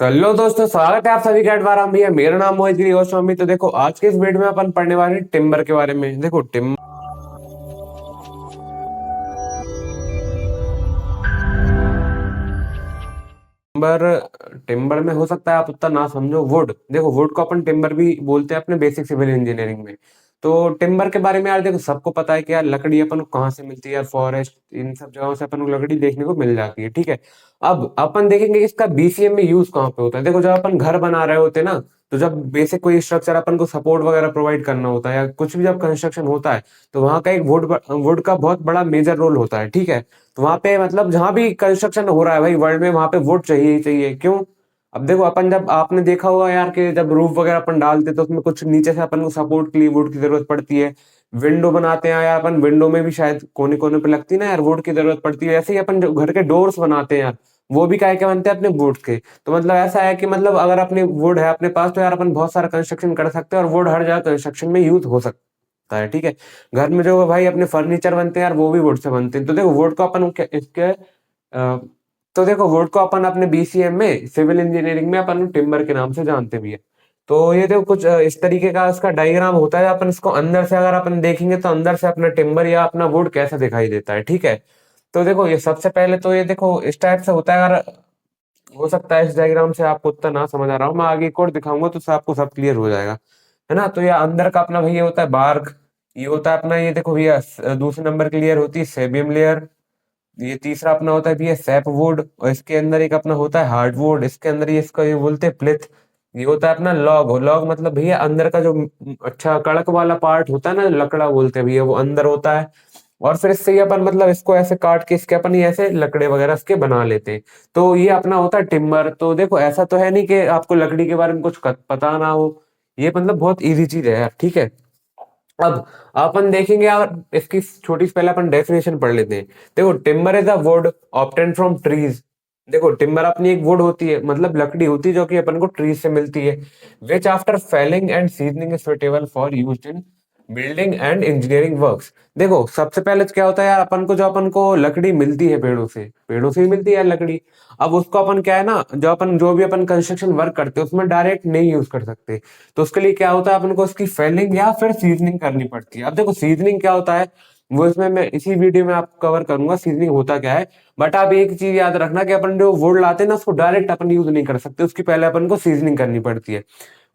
Hello दोस्तों, स्वागत है आप सभी का दोबारा। भैया मेरा नाम मोहित गिरी गोस्वामी। तो देखो, आज के इस वीडियो में अपन पढ़ने वाले हैं टिम्बर के बारे में। देखो टिम्बर टिम्बर में हो सकता है आप उतना ना समझो। वुड, देखो वुड को अपन टिम्बर भी बोलते हैं अपने बेसिक सिविल इंजीनियरिंग में। तो टिम्बर के बारे में यार देखो, सबको पता है कि यार लकड़ी अपन को कहाँ से मिलती है। यार फॉरेस्ट, इन सब जगहों से अपन को लकड़ी देखने को मिल जाती है। ठीक है, अब अपन देखेंगे इसका बीसीएम में यूज कहाँ पे होता है। देखो, जब अपन घर बना रहे होते हैं ना, तो जब बेसिक कोई स्ट्रक्चर अपन को सपोर्ट वगैरह प्रोवाइड करना होता है, या कुछ भी जब कंस्ट्रक्शन होता है, तो वहां का एक वुड का बहुत बड़ा मेजर रोल होता है। ठीक है, तो वहां पे मतलब जहां भी कंस्ट्रक्शन हो रहा है भाई वर्ल्ड में, वहां पे वुड चाहिए ही चाहिए। क्यों? अब देखो, अपन जब आपने देखा होगा यार कि जब रूफ वगैरह अपन डालते तो उसमें कुछ नीचे से अपन को सपोर्ट के लिए वुड की जरूरत पड़ती है। विंडो बनाते हैं यार अपन, विंडो में भी शायद कोने कोने पे लगती है ना यार, वुड की जरूरत पड़ती है। ऐसे ही अपन जो घर के डोर्स बनाते हैं यार, वो भी काय के बनते हैं? अपने वुड के। तो मतलब ऐसा है कि मतलब अगर अपने वुड है अपने पास, तो यार अपन बहुत सारा कंस्ट्रक्शन कर सकते हैं, और वुड हर जगह कंस्ट्रक्शन में यूज हो सकता है। ठीक है, घर में जो भाई अपने फर्नीचर बनते हैं यार, वो भी वुड से बनते हैं। तो देखो वुड को अपन इसके तो देखो वुड को अपन अपने बीसीएम में सिविल इंजीनियरिंग में अपन टिम्बर के नाम से जानते भी है। तो ये देखो कुछ इस तरीके का इसका डायग्राम होता है। अपन इसको अंदर से अगर अपन देखेंगे तो अंदर से अपना टिम्बर या अपना वुड कैसा दिखाई देता है। ठीक है, तो देखो ये सबसे पहले तो ये देखो इस टाइप से होता है। अगर हो सकता है इस डायग्राम से आपको उतना ना समझ आ रहा हो, मैं आगे एक और दिखाऊंगा तो आपको सब क्लियर हो जाएगा, है ना। तो ये अंदर का अपना भैया होता है बार्क। ये होता है अपना, ये देखो भैया दूसरे नंबर की लेयर होती है सेबियम लेयर। ये तीसरा अपना होता है भैया सैपवुड, और इसके अंदर एक अपना होता है हार्डवुड। इसके अंदर ये इसका ये बोलते हैं प्लिथ। ये होता है अपना लॉग। लॉग मतलब भैया अंदर का जो अच्छा कड़क वाला पार्ट होता है ना, लकड़ा बोलते हैं भैया, वो अंदर होता है। और फिर इससे ही अपन मतलब इसको ऐसे काट के इसके अपन ये ऐसे लकड़े वगैरह इसके बना लेते हैं। तो ये अपना होता है टिम्बर। तो देखो ऐसा तो है नहीं कि आपको लकड़ी के बारे में कुछ पता ना हो। ये मतलब बहुत इजी चीज है यार। ठीक है, अब अपन देखेंगे यार इसकी छोटी सी पहले अपन डेफिनेशन पढ़ लेते हैं। देखो, timber is a would obtain from trees. देखो टिम्बर अपनी एक वुड होती है, मतलब लकड़ी होती है जो कि अपन को ट्रीज से मिलती है। Which after failing and seasoning is suitable for use in building and engineering works. देखो सबसे पहले तो क्या होता है यार, अपन को लकड़ी मिलती है पेड़ों से ही मिलती है यार लकड़ी। अब उसको अपन क्या है ना, जो भी अपन कंस्ट्रक्शन वर्क करते हैं उसमें डायरेक्ट नहीं यूज कर सकते। तो उसके लिए क्या होता है, अपन को उसकी फेलिंग या फिर सीजनिंग करनी पड़ती है। अब देखो सीजनिंग क्या होता है, वो इसमें मैं इसी वीडियो में आपको कवर करूंगा सीजनिंग होता क्या है। बट आप एक चीज याद रखना कि अपन जो वुड लाते हैं ना, उसको डायरेक्ट अपन यूज नहीं कर सकते, उसकी पहले अपन को सीजनिंग करनी पड़ती है।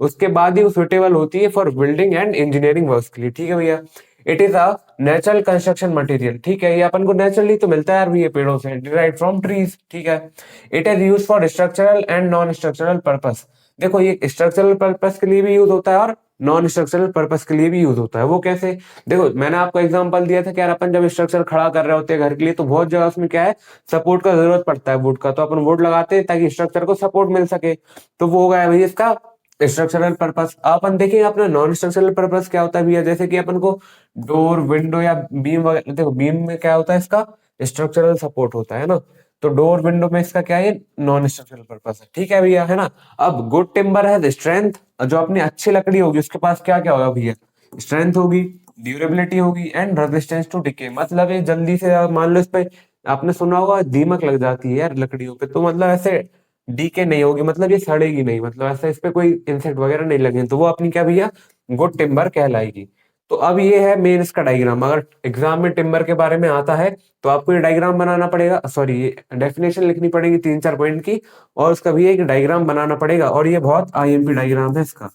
उसके बाद ही वो सुटेबल होती है for building and engineering works के लिए। ठीक है भैया, it is a natural construction material. ठीक है, ये अपन को नेचुरली तो मिलता है यार ये पेड़ों से, डिराइव फ्रॉम ट्रीज। ठीक है, it is use for structural and non structural purpose. देखो ये स्ट्रक्चरल पर्पस के लिए भी यूज होता है और नॉन स्ट्रक्चरल पर्पस के लिए भी यूज होता है। वो कैसे? देखो मैंने आपको एग्जांपल दिया था कि यार अपन जब स्ट्रक्चर खड़ा कर रहे होते हैं घर के लिए, तो बहुत जगह उसमें क्या है, सपोर्ट का जरूरत पड़ता है वुड का। तो अपन वुड लगाते हैं ताकि स्ट्रक्चर को सपोर्ट मिल सके। तो वो हो गया भाई इसका स्ट्रक्चरल पर्पस। अपन देखेंगे अपना नॉन स्ट्रक्चरल पर्पस क्या होता है भैया। जैसे कि अपन को डोर विंडो या बीम वगैरह, देखो बीम में क्या होता है, इसका स्ट्रक्चरल सपोर्ट होता है ना। तो डोर विंडो में इसका क्या है, नॉन स्ट्रक्चरल पर्पस है। ठीक है भैया, है ना। अब गुड टिम्बर है स्ट्रेंथ। जो अपनी अच्छी लकड़ी होगी उसके पास क्या क्या होगा भैया, स्ट्रेंथ होगी, ड्यूरेबिलिटी होगी एंड रेजिस्टेंस टू डिके। मतलब ये जल्दी से मान लो इस पे आपने सुना होगा दीमक लग जाती है यार लकड़ियों पे, तो मतलब ऐसे डीके नहीं होगी, मतलब ये सड़ेगी नहीं, मतलब ऐसा इस पे कोई इंसेक्ट वगैरह नहीं लगे, तो वो अपनी क्या भैया, गुड टिम्बर कहलाएगी। तो अब ये है मेन इसका डायग्राम। अगर एग्जाम में टिम्बर के बारे में आता है तो आपको ये डायग्राम बनाना पड़ेगा, सॉरी ये डेफिनेशन लिखनी पड़ेगी 3-4 पॉइंट की, और उसका भी एक डायग्राम बनाना पड़ेगा, और ये बहुत आईएमपी डायग्राम है इसका।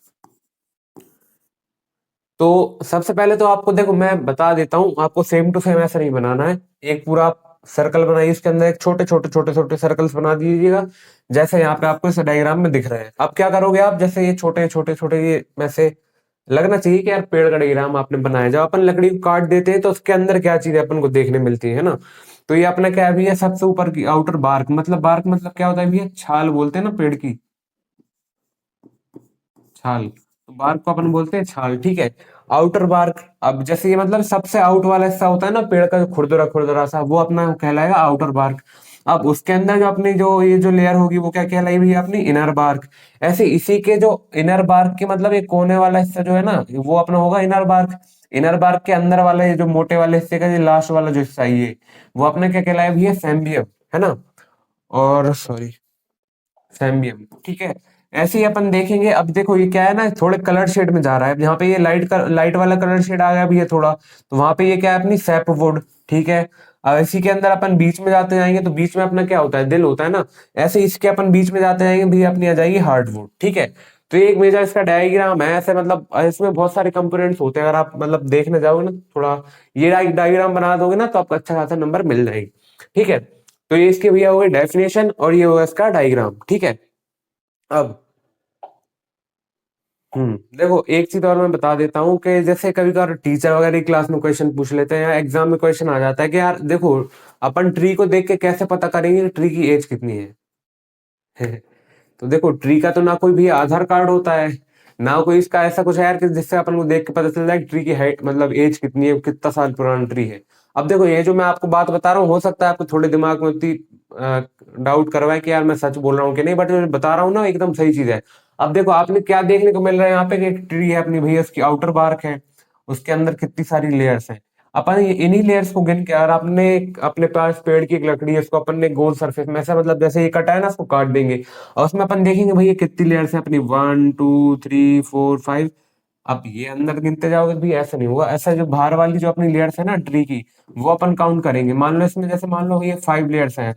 तो सबसे पहले तो आपको देखो मैं बता देता हूँ, आपको सेम टू सेम ऐसा नहीं बनाना है। एक पूरा आप सर्कल बनाइए, उसके अंदर एक छोटे छोटे छोटे छोटे सर्कल्स बना दीजिएगा, जैसे यहाँ पे आपको इस डायग्राम में दिख रहे हैं। अब क्या करोगे आप, जैसे ये छोटे छोटे छोटे ये वैसे लगना चाहिए कि यार पेड़ का डायग्राम आपने बनाया। जब अपन लकड़ी को काट देते हैं तो उसके अंदर क्या चीजें अपन को देखने मिलती है ना। तो ये अपना क्या है भैया, सबसे ऊपर की आउटर बार्क मतलब क्या होता है भैया, छाल बोलते हैं ना पेड़ की, छाल। तो बार्क को अपन बोलते हैं छाल। ठीक है, आउटर बार्क। अब जैसे ये मतलब सबसे आउट वाला हिस्सा होता है ना पेड़ का, जो खुरदुरा खुरदुरा सा, वो अपना कहलाएगा आउटर बार्क। अब उसके अंदर जो अपनी जो ये जो लेयर होगी वो क्या कहलाएगी अपनी इनर बार्क। ऐसे इसी के जो इनर बार्क के मतलब ये कोने वाला हिस्सा जो है ना, वो अपना होगा इनर बार्क। इनर बार्क के अंदर वाला ये जो मोटे वाले हिस्से का ये लास्ट वाला जो हिस्सा है ये, वो अपना क्या कहलाएगा भैया, सैम्बियम, है ना। और सॉरी, सैम्बियम, ठीक है। ऐसे ही अपन देखेंगे, अब देखो ये क्या है ना, थोड़े कलर शेड में जा रहा है। यहाँ पे ये लाइट वाला कलर शेड आ गया भी है थोड़ा, तो वहां पे ये क्या है अपनी सैपवुड, ठीक है। अब इसी के अंदर अपन बीच में जाते जाएंगे तो बीच में अपना क्या होता है, दिल होता है ना। ऐसे इसके अपन बीच में जाते जाएंगे भी अपनी आ जाएगी हार्डवुड, ठीक है। तो ये एक मेजर इसका डायग्राम है ऐसे, मतलब इसमें बहुत सारे कंपोनेंट्स होते हैं। अगर आप मतलब देखने जाओगे ना थोड़ा, ये डायग्राम बना दोगे ना तो आपको अच्छा खासा नंबर मिल जाएगी, ठीक है। तो ये इसके भैया हो गई डेफिनेशन और ये होगा इसका डायग्राम, ठीक है। अब देखो एक चीज और मैं बता देता हूँ कि जैसे कभी कभार टीचर वगैरह क्लास में क्वेश्चन पूछ लेते हैं या एग्जाम में क्वेश्चन आ जाता है कि यार देखो, अपन ट्री को देख के कैसे पता करेंगे कि ट्री की एज कितनी है। तो देखो ट्री का तो ना कोई भी आधार कार्ड होता है, ना कोई इसका ऐसा कुछ है यार कि जिससे अपन को देख के पता चल जाए कि ट्री की हाइट मतलब एज कितनी है, कितना साल पुराना ट्री है। अब देखो ये जो मैं आपको बात बता रहा हूँ, हो सकता है आपको थोड़े दिमाग में उतनी डाउट करवाए कि यार मैं सच बोल रहा हूँ कि नहीं, बट मैं बता रहा हूँ ना एकदम सही चीज है। अब देखो आपने क्या देखने को मिल रहा है यहाँ पे कि एक ट्री है अपनी भैया, उसकी आउटर बार्क है, उसके अंदर कितनी सारी लेयर्स हैं। अपन इन्हीं लेयर्स को गिन के, यार आपने अपने पास पेड़ की एक लकड़ी है, उसको अपन ने गोल सरफेस में ऐसा मतलब जैसे ये कटा है ना, उसको काट देंगे और उसमें अपन देखेंगे भैया कितनी लेयर्स है अपनी, 1 2 3 4 5। अब ये अंदर गिनते जाओगे तो भी ऐसा नहीं होगा, ऐसा जो बाहर वाली जो अपनी लेयर्स है ना ट्री की, वो अपन काउंट करेंगे। मान लो इसमें जैसे मान लो ये 5 लेयर्स हैं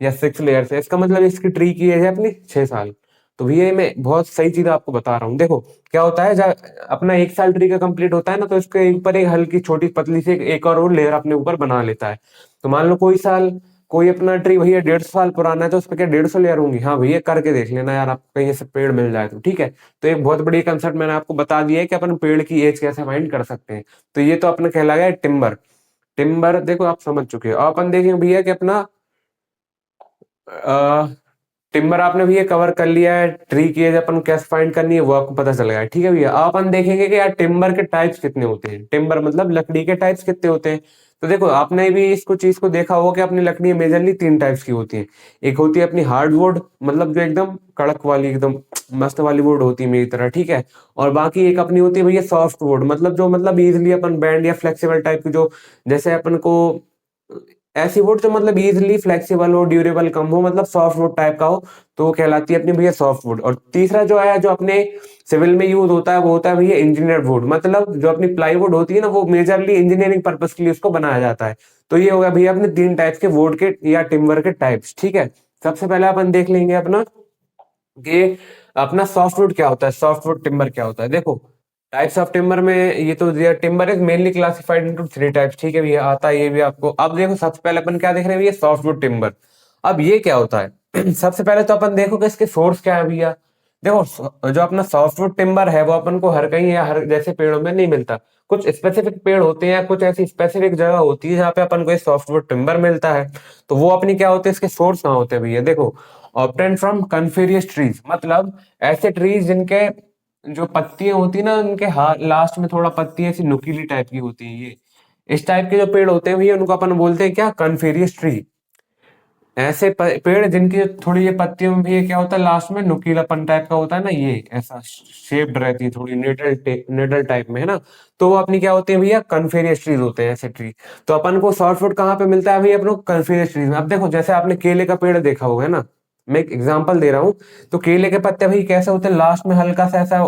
या 6 लेयर्स है, इसका मतलब इसकी ट्री की एज है अपनी 6 साल। तो भैया ये मैं बहुत सही चीज आपको बता रहा हूँ। देखो क्या होता है, जब अपना 1 साल ट्री का कंप्लीट होता है ना, तो इसके ऊपर एक हल्की छोटी पतली सी एक और वो लेयर अपने ऊपर बना लेता है। तो मान लो कोई अपना ट्री भैया 150 साल पुराना है, तो उस पर क्या 150 लेयर होंगी? हाँ भैया करके देख लेना यार, आपको कहीं से पेड़ मिल जाए तो, ठीक है। तो एक बहुत बड़ी कंसेप्ट मैंने आपको बता दिया है कि अपन पेड़ की एज कैसे फाइंड कर सकते हैं। तो ये तो अपना कहला गया टिम्बर। टिम्बर देखो आप समझ चुके हो। अब अपन देखेंगे भैया कि अपना टिम्बर आपने भैया कवर कर लिया है, ट्री की एज अपन कैसे फाइंड करनी है वो आपको पता चल गया है, ठीक है भैया। अब अपन देखेंगे कि यार टिम्बर के टाइप्स कितने होते हैं, टिम्बर मतलब लकड़ी के टाइप्स कितने होते हैं। तो देखो आपने भी इसको चीज को देखा होगा कि अपनी लकड़ी मेजरली 3 टाइप्स की होती है। एक होती है अपनी हार्ड वुड, मतलब जो एकदम कड़क वाली एकदम मस्त वाली वुड होती है मेरी तरह, ठीक है। और बाकी एक अपनी होती है भैया सॉफ्ट वुड, मतलब जो मतलब इजिली अपन बैंड या फ्लेक्सिबल टाइप की, जो जैसे अपन को ऐसी वुड जो मतलब इजिली फ्लेक्सिबल हो, ड्यूरेबल कम हो, मतलब सॉफ्ट वुड टाइप का हो, तो वो कहलाती है अपनी भैया सॉफ्ट वुड। और तीसरा जो है जो अपने सिविल में यूज होता है वो होता है भैया इंजीनियर्ड वुड, मतलब जो अपनी प्लाईवुड होती है ना, वो मेजरली इंजीनियरिंग पर्पस के लिए उसको बनाया जाता है। तो ये हो गया भैया अपने 3 टाइप्स के वुड के या टिम्बर के टाइप्स, ठीक है। सबसे पहले अपन देख लेंगे अपना कि अपना सॉफ्टवुड क्या होता है, सॉफ्टवुड टिम्बर क्या होता है। देखो टाइप्स ऑफ टिम्बर में, ये तो timber is mainly classified into 3 types, ठीक है भैया, आता है ये भी आपको। अब देखो सबसे पहले अपन क्या देख रहे हैं भैया, सॉफ्टवुड टिम्बर। अब ये क्या होता है? सबसे पहले तो अपन देखो कि इसके सोर्स क्या है भैया। देखो जो अपना सॉफ्टवुड टिम्बर है वो अपन को हर कहीं या हर जैसे पेड़ों में नहीं मिलता। कुछ स्पेसिफिक पेड़ होते हैं, कुछ ऐसी स्पेसिफिक जगह होती है जहाँ पे अपन को सॉफ्टवुड टिम्बर मिलता है। तो वो अपनी क्या होते हैं, इसके सोर्स कहाँ होते हैं भैया? देखो ऑब्टेन फ्रॉम कन्फेरियस ट्रीज, मतलब ऐसे ट्रीज जिनके जो पत्तियां होती है ना, उनके लास्ट में थोड़ा पत्ती ऐसी नुकीली टाइप की होती है। ये इस टाइप के जो पेड़ होते हैं भैया उनको अपन बोलते हैं क्या, कन्फेरियस ट्री। ऐसे पेड़ जिनकी जो थोड़ी ये पत्तियों में भी ये क्या होता है, लास्ट में नुकीलापन टाइप का होता है ना, ये ऐसा शेप्ड रहती है थोड़ी नेडल टाइप में, है ना। तो वो अपनी क्या होती है भैया, कन्फेरियस ट्रीज होते हैं ऐसे ट्री। तो अपन को सॉफ्टवुड कहाँ पे मिलता है भैया, अपन को कन्फेरियस ट्रीज में। अब देखो जैसे आपने केले का पेड़ देखा होगा, है ना, मैं एक एग्जांपल दे रहा हूँ। तो केले के पत्ते भाई कैसे होते हैं, लास्ट में हल्का सा ऐसा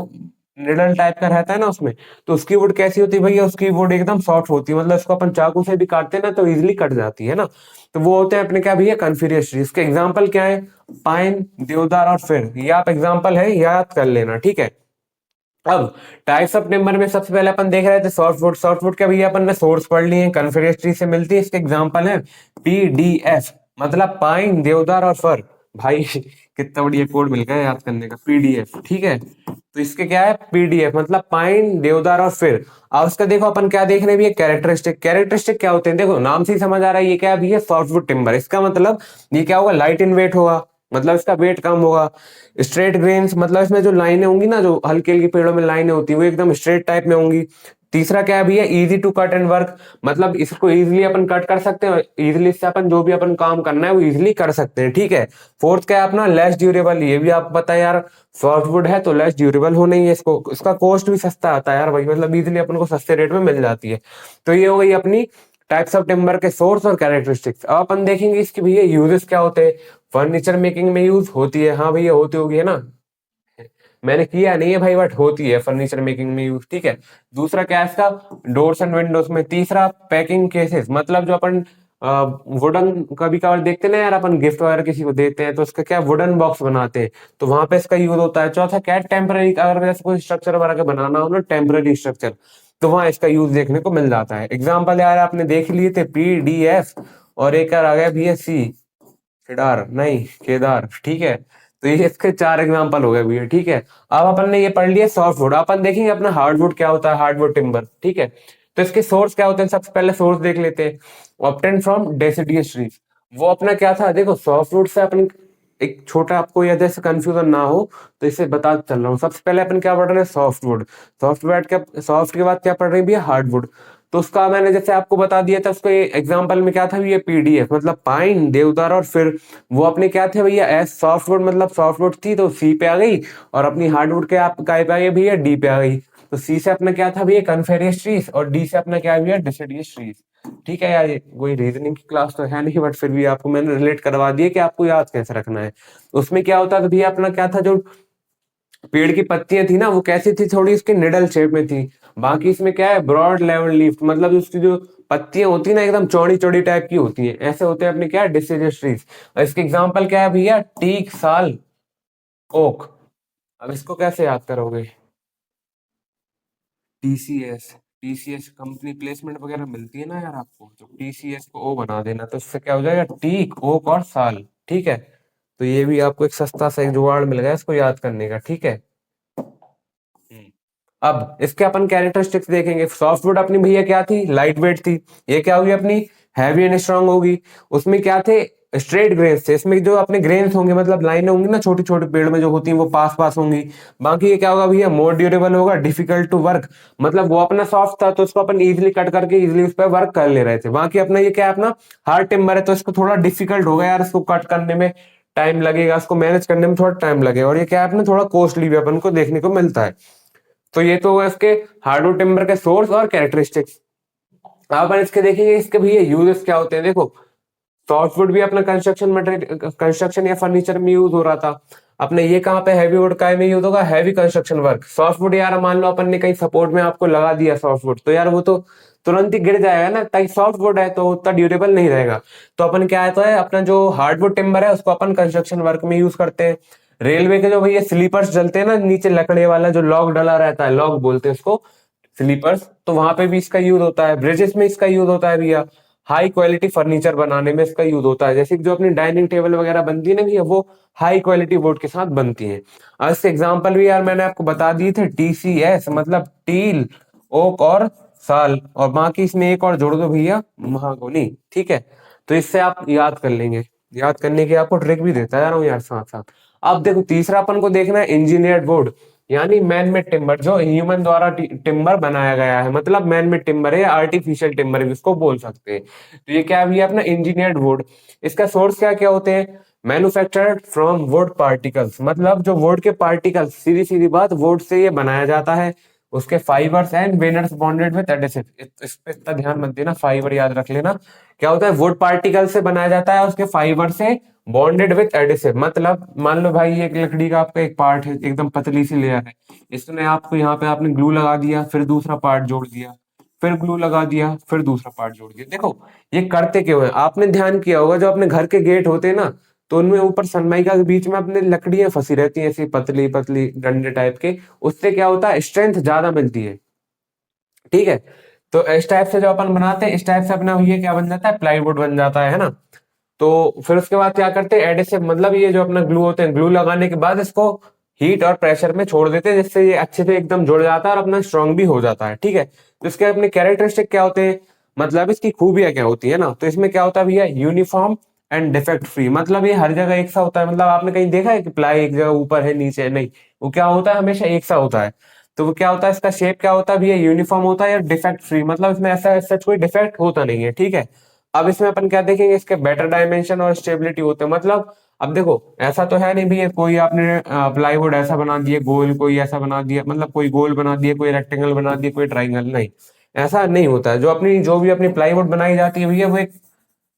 निडल टाइप का रहता है ना उसमें। तो उसकी वुड कैसी होती है भैया, उसकी वुड एकदम सॉफ्ट होती है, मतलब इसको अपन चाकू से भी काटते हैं ना तो इजिली कट जाती है ना। तो वो होते हैं अपने क्या भैया, कन्फेरियस ट्री। इसके एग्जाम्पल क्या है, पाइन, देवदार और फिर, ये आप एग्जाम्पल है याद कर लेना, ठीक है। अब टाइप्स ऑफ टिम्बर में सबसे पहले अपन देख रहे थे सॉफ्टवुड। सॉफ्टवुड का भैया अपन ने सोर्स पढ़ लिए, कन्फेरियस ट्री से मिलती है। इसके एग्जांपल है पीडीएफ, मतलब पाइन, देवदार और फर। भाई कितना बढ़िया कोड मिल गया याद करने का, पीडीएफ, ठीक है। तो इसके क्या है, पीडीएफ मतलब पाइन, देवदार और फिर। अब उसका देखो अपन क्या देख रहे हैं भैया, कैरेक्टरिस्टिक। कैरेक्टरिस्टिक क्या होते हैं, देखो नाम से ही समझ आ रहा है ये क्या है भैया, सॉफ्टवुड टिम्बर। इसका मतलब ये क्या होगा, लाइट इन वेट होगा, मतलब इसका वेट कम होगा। स्ट्रेट ग्रेन्स, मतलब इसमें जो लाइनें होंगी ना, जो हल्की हल्की पेड़ों में लाइनें होती है वो एकदम स्ट्रेट टाइप में होंगी। तीसरा क्या है भैया, easy to cut and work, मतलब इसको इजीली अपन कट कर सकते हैं, इजीली इससे अपन जो भी अपन काम करना है वो इजीली कर सकते हैं, ठीक है। फोर्थ क्या है अपना, लेस ड्यूरेबल। ये भी आपको पता है यार, सॉफ्टवुड है तो लेस ड्यूरेबल होना ही है, इसको इसका कॉस्ट भी सस्ता आता है यार भाई, मतलब इजीली अपन को सस्ते रेट में मिल जाती है। तो ये हो गई अपनी टाइप्स ऑफ टिम्बर के सोर्स और कैरेक्टरिस्टिक्स। अब अपन देखेंगे इसके भैया यूजेस क्या होते हैं। फर्नीचर मेकिंग में यूज होती है, हाँ भैया होती होगी, है ना। मैंने किया नहीं है भाई, बट होती है फर्नीचर मेकिंग में यूज, ठीक है। दूसरा क्या है इसका, डोर्स एंड विंडोज में। तीसरा पैकिंग केसेस, मतलब जो अपन वुडन कभी कभार देखते हैं ना यार, अपन गिफ्ट वगैरह किसी को देते हैं तो उसका क्या वुडन बॉक्स बनाते हैं, तो वहां पे इसका यूज होता है। चौथा क्या है, टेम्पररी, अगर जैसे कोई स्ट्रक्चर वगैरह का बनाना हो ना, टेम्पररी स्ट्रक्चर, तो वहां इसका यूज देखने को मिल जाता है। एग्जाम्पल यार आपने देख लिए थे, PDF, और एक और आ गया भैया केदार, नहीं केदार, ठीक है। तो ये इसके 4 एग्जांपल हो गए भैया, ठीक है। अब अपन ने ये पढ़ लिया सॉफ्टवुड। अपन देखेंगे अपना हार्डवुड क्या होता है, हार्डवुड टिम्बर, ठीक है। तो इसके सोर्स क्या होते हैं, सबसे पहले सोर्स देख लेते हैं। Obtain from deciduous trees. वो अपना क्या था, देखो सॉफ्टवुड से अपन, एक छोटा आपको या जैसे कंफ्यूजन ना हो तो इसे बता चल रहा हूँ। सबसे पहले अपन क्या पढ़ रहे हैं, सॉफ्टवुड। सॉफ्टवुड क्या, सॉफ्ट के बाद क्या पढ़ रहे हैं भैया, हार्डवुड। तो उसका मैंने जैसे आपको बता दिया था, उसको एग्जाम्पल में क्या था ये PDF, मतलब पाइन, देवदार, और फिर वो अपने क्या थे भैया, एस सॉफ्टवुड, मतलब सॉफ्टवुड थी तो C पे आ गई, और अपनी हार्डवुड के आप काय पे आ गई भैया, D पे आ गई। तो C से अपना क्या था भैया, कन्फेरियस ट्रीज, और D से अपना क्या है भैया, डिसिडियस ट्रीज। ठीक है यार, ये कोई रीजनिंग की क्लास तो है नहीं, बट फिर भी आपको मैंने रिलेट करवा दिया कि आपको याद कैसे रखना है। उसमें क्या होता था भैया, अपना क्या था, जो पेड़ की पत्तियां थी ना, वो कैसी थी, थोड़ी उसके निडल शेप में थी। बाकी इसमें क्या है, ब्रॉड लेवल लीफ, मतलब उसकी जो पत्तियां होती है ना, एकदम चौड़ी चौड़ी टाइप की होती हैं, ऐसे होते हैं अपने क्या, डिसीडियस ट्रीज। इसके एग्जांपल क्या है भैया, टीक, साल, ओक। अब इसको कैसे याद करोगे, TCS। TCS कंपनी प्लेसमेंट वगैरह मिलती है ना यार आपको, तो TCS को O बना देना, तो इससे क्या हो जाएगा, टीक, ओक और साल, ठीक है। तो ये भी आपको एक सस्ता सा एक जुगाड़ मिल गया इसको याद करने का, ठीक है। हम्म। अब इसके अपन कैरेक्टरिस्टिक्स देखेंगे। सॉफ्टवुड अपनी भैया क्या थी, लाइट वेट थी। ये क्या हुई अपनी, हैवी एंड स्ट्रांग होगी। उसमें क्या थे, स्ट्रेट ग्रेन्स थे। इसमें जो अपने ग्रेन्स होंगे, मतलब लाइनें होंगी ना छोटी छोटी पेड़ में जो होती हैं, वो पास पास होंगी। बाकी ये क्या होगा भैया, मोर ड्यूरेबल होगा, डिफिकल्ट टू वर्क, मतलब वो अपना सॉफ्ट था तो उसको अपन इजिली कट करके इजिली उस पर वर्क कर ले रहे थे। बाकी अपना ये क्या है, अपना हार्ड टिम्बर है, तो इसको थोड़ा डिफिकल्ट होगा यार, इसको कट करने में टाइम लगेगा, इसको मैनेज करने में थोड़ा टाइम लगेगा, और ये क्या है अपना थोड़ा कॉस्टली भी अपन को देखने को मिलता है। तो ये तो हुआ इसके हार्डवुड टिम्बर के सोर्स और कैरेक्टरिस्टिक्स। अब अपन इसके देखेंगे इसके भैया यूजेस क्या होते हैं। देखो सॉफ्टवुड भी अपना कंस्ट्रक्शन मटेरियल, कंस्ट्रक्शन या फर्नीचर में यूज हो रहा था। अपने ये कहाँ पे हैवी वुड काय में यूज होगा, हैवी कंस्ट्रक्शन वर्क। सॉफ्टवुड यार मान लो अपन ने कहीं सपोर्ट में आपको लगा दिया सॉफ्टवुड, तो यार वो तो तुरंत ही गिर जाएगा ना, ताकि सॉफ्टवुड है तो उतना ड्यूरेबल नहीं रहेगा। तो अपन क्या आता है, अपना जो हार्डवुड टिम्बर है उसको अपन कंस्ट्रक्शन वर्क में यूज करते हैं। रेलवे के जो भैया स्लीपर्स जलते हैं ना, नीचे लकड़े वाला जो लॉग डला रहता है, लॉग बोलते हैं उसको, स्लीपर्स, तो वहां पे भी इसका यूज होता है। ब्रिजेस में इसका यूज होता है भैया। हाई क्वालिटी फर्नीचर बनाने में इसका यूज होता है, जैसे कि जो अपनी डाइनिंग टेबल वगैरह बनती है ना भैया, वो हाई क्वालिटी वुड के साथ बनती है। और इसके एग्जाम्पल भी यार मैंने आपको बता दिए थे, TCS मतलब टील, ओक और साल, और बाकी इसमें एक और जोड़ दो भैया, महागोनी, ठीक है। तो इससे आप याद कर लेंगे। याद करने की आपको ट्रिक भी देता जा रहा हूँ यार साथ साथ। अब देखो तीसरा अपन को देखना है, इंजीनियर्ड वुड, यानी मैन मेड टिम्बर, जो ह्यूमन द्वारा टिम्बर बनाया गया है, मतलब मैन मेड टिम्बर है या आर्टिफिशियल टिम्बर भी इसको बोल सकते हैं। तो ये क्या है अपना इंजीनियर्ड वुड। इसका सोर्स क्या क्या होते हैं, मैन्युफैक्चर्ड फ्रॉम वुड पार्टिकल्स, मतलब जो वुड के पार्टिकल्स, सीधी सीधी बात, वुड से ये बनाया जाता है। उसके fibres and वेनर्स bonded with adhesive, इस पे इतना ध्यान मत देना, फाइबर याद रख लेना। क्या होता है, वुड पार्टिकल से बनाया जाता है, उसके फाइबर से बॉन्डेड विद एडेसिव, मतलब मान लो भाई एक लकड़ी का आपका एक पार्ट है, एकदम पतली सी लेयर है, इसने आपको यहाँ पे आपने ग्लू लगा दिया, फिर दूसरा पार्ट जोड़ दिया, फिर ग्लू लगा दिया, फिर दूसरा पार्ट जोड़ दिया। देखो ये करते क्यों है, आपने ध्यान किया होगा जो अपने घर के गेट होते हैं ना, तो उनमें ऊपर सनमाइका के बीच में अपने लकड़ियां फंसी रहती हैं, ऐसी पतली पतली डंडे टाइप के। उससे क्या होता है, स्ट्रेंथ ज्यादा मिलती है, ठीक है। तो इस टाइप से जो अपन बनाते हैं, इस टाइप से अपना ये क्या बन जाता है, प्लाईवुड बन जाता है ना। तो फिर उसके बाद क्या करते हैं, एडेसिव, मतलब ये जो अपना ग्लू होते हैं, ग्लू लगाने के बाद इसको हीट और प्रेशर में छोड़ देते हैं, जिससे ये अच्छे से एकदम जुड़ जाता है और अपना स्ट्रांग भी हो जाता है, ठीक है। तो इसके अपने कैरेक्टरिस्टिक क्या होते हैं, मतलब इसकी खूबियां क्या होती है ना, तो इसमें क्या होता है भैया, यूनिफॉर्म एंड डिफेक्ट फ्री, मतलब ये हर जगह एक सा होता है। मतलब आपने कहीं देखा है कि प्लाई एक जगह ऊपर है नीचे है? नहीं, वो क्या होता है, हमेशा एक सा होता है। तो वो क्या होता है, इसका शेप क्या होता है भैया, यूनिफॉर्म होता है या डिफेक्ट फ्री, मतलब इसमें ऐसा सच कोई डिफेक्ट होता नहीं है, ठीक है। अब इसमें अपन क्या देखेंगे, इसके बेटर डायमेंशन और स्टेबिलिटी होते हैं, मतलब अब देखो ऐसा तो है नहीं भी कोई आपने प्लाईवुड ऐसा बना दिया गोल, कोई ऐसा बना दिया, मतलब कोई गोल बना दिया, कोई रेक्टेंगल बना दिया, कोई ट्राइंगल, नहीं। ऐसा नहीं होता है। जो भी अपनी प्लाईवुड बनाई जाती है भैया, वो एक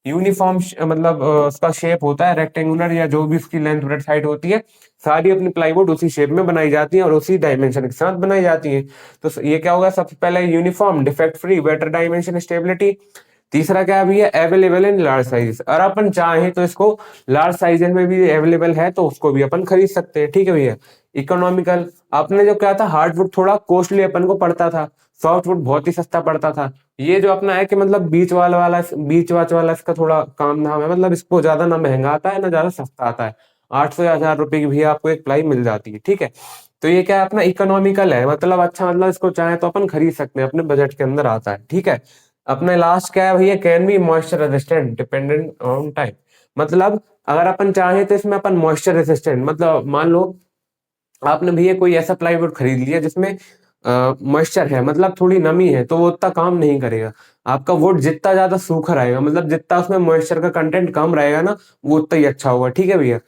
यूनिफॉर्म मतलब उसका शेप होता है रेक्टेंगुलर, या जो भी उसकी लेंथ ब्रेड्थ हाइट होती है, सारी अपनी प्लाईवुड उसी शेप में बनाई जाती है और उसी डायमेंशन के साथ बनाई जाती है। तो ये क्या होगा, सबसे पहले uniform, defect free, better dimension stability. तीसरा क्या है भैया, अवेलेबल इन लार्ज साइज। और अपन चाहें तो इसको लार्ज साइज में भी अवेलेबल है तो उसको भी अपन खरीद सकते हैं, ठीक है भैया। इकोनॉमिकल, आपने जो क्या था, हार्डवुड थोड़ा कॉस्टली अपन को पड़ता था, सॉफ्टवुड बहुत ही सस्ता पड़ता था। ये जो अपना है कि मतलब बीच वाच वाला इसका थोड़ा काम धाम है, मतलब इसको ज्यादा ना महंगा आता है ना ज्यादा सस्ता आता है। 800 या 1000 रुपए की भी आपको एक प्लाई मिल जाती है, ठीक है। तो ये क्या है, अपना इकोनॉमिकल है, मतलब अच्छा, मतलब इसको चाहे तो अपन खरीद सकते हैं, अपने बजट के अंदर आता है, ठीक है। अपने लास्ट क्या है भैया, can be moisture resistant dependent on time. मतलब अगर अपन चाहें तो इसमें अपन मॉइस्चर रेजिस्टेंट, मतलब मान लो आपने भैया कोई ऐसा प्लाईवुड खरीद लिया जिसमें मॉइस्चर है, मतलब थोड़ी नमी है, तो वो उतना काम नहीं करेगा। आपका वुड जितना ज्यादा सूखा रहेगा, मतलब जितना उसमें मॉइस्चर का कंटेंट कम रहेगा ना, वो उतना ही अच्छा होगा, ठीक है भैया।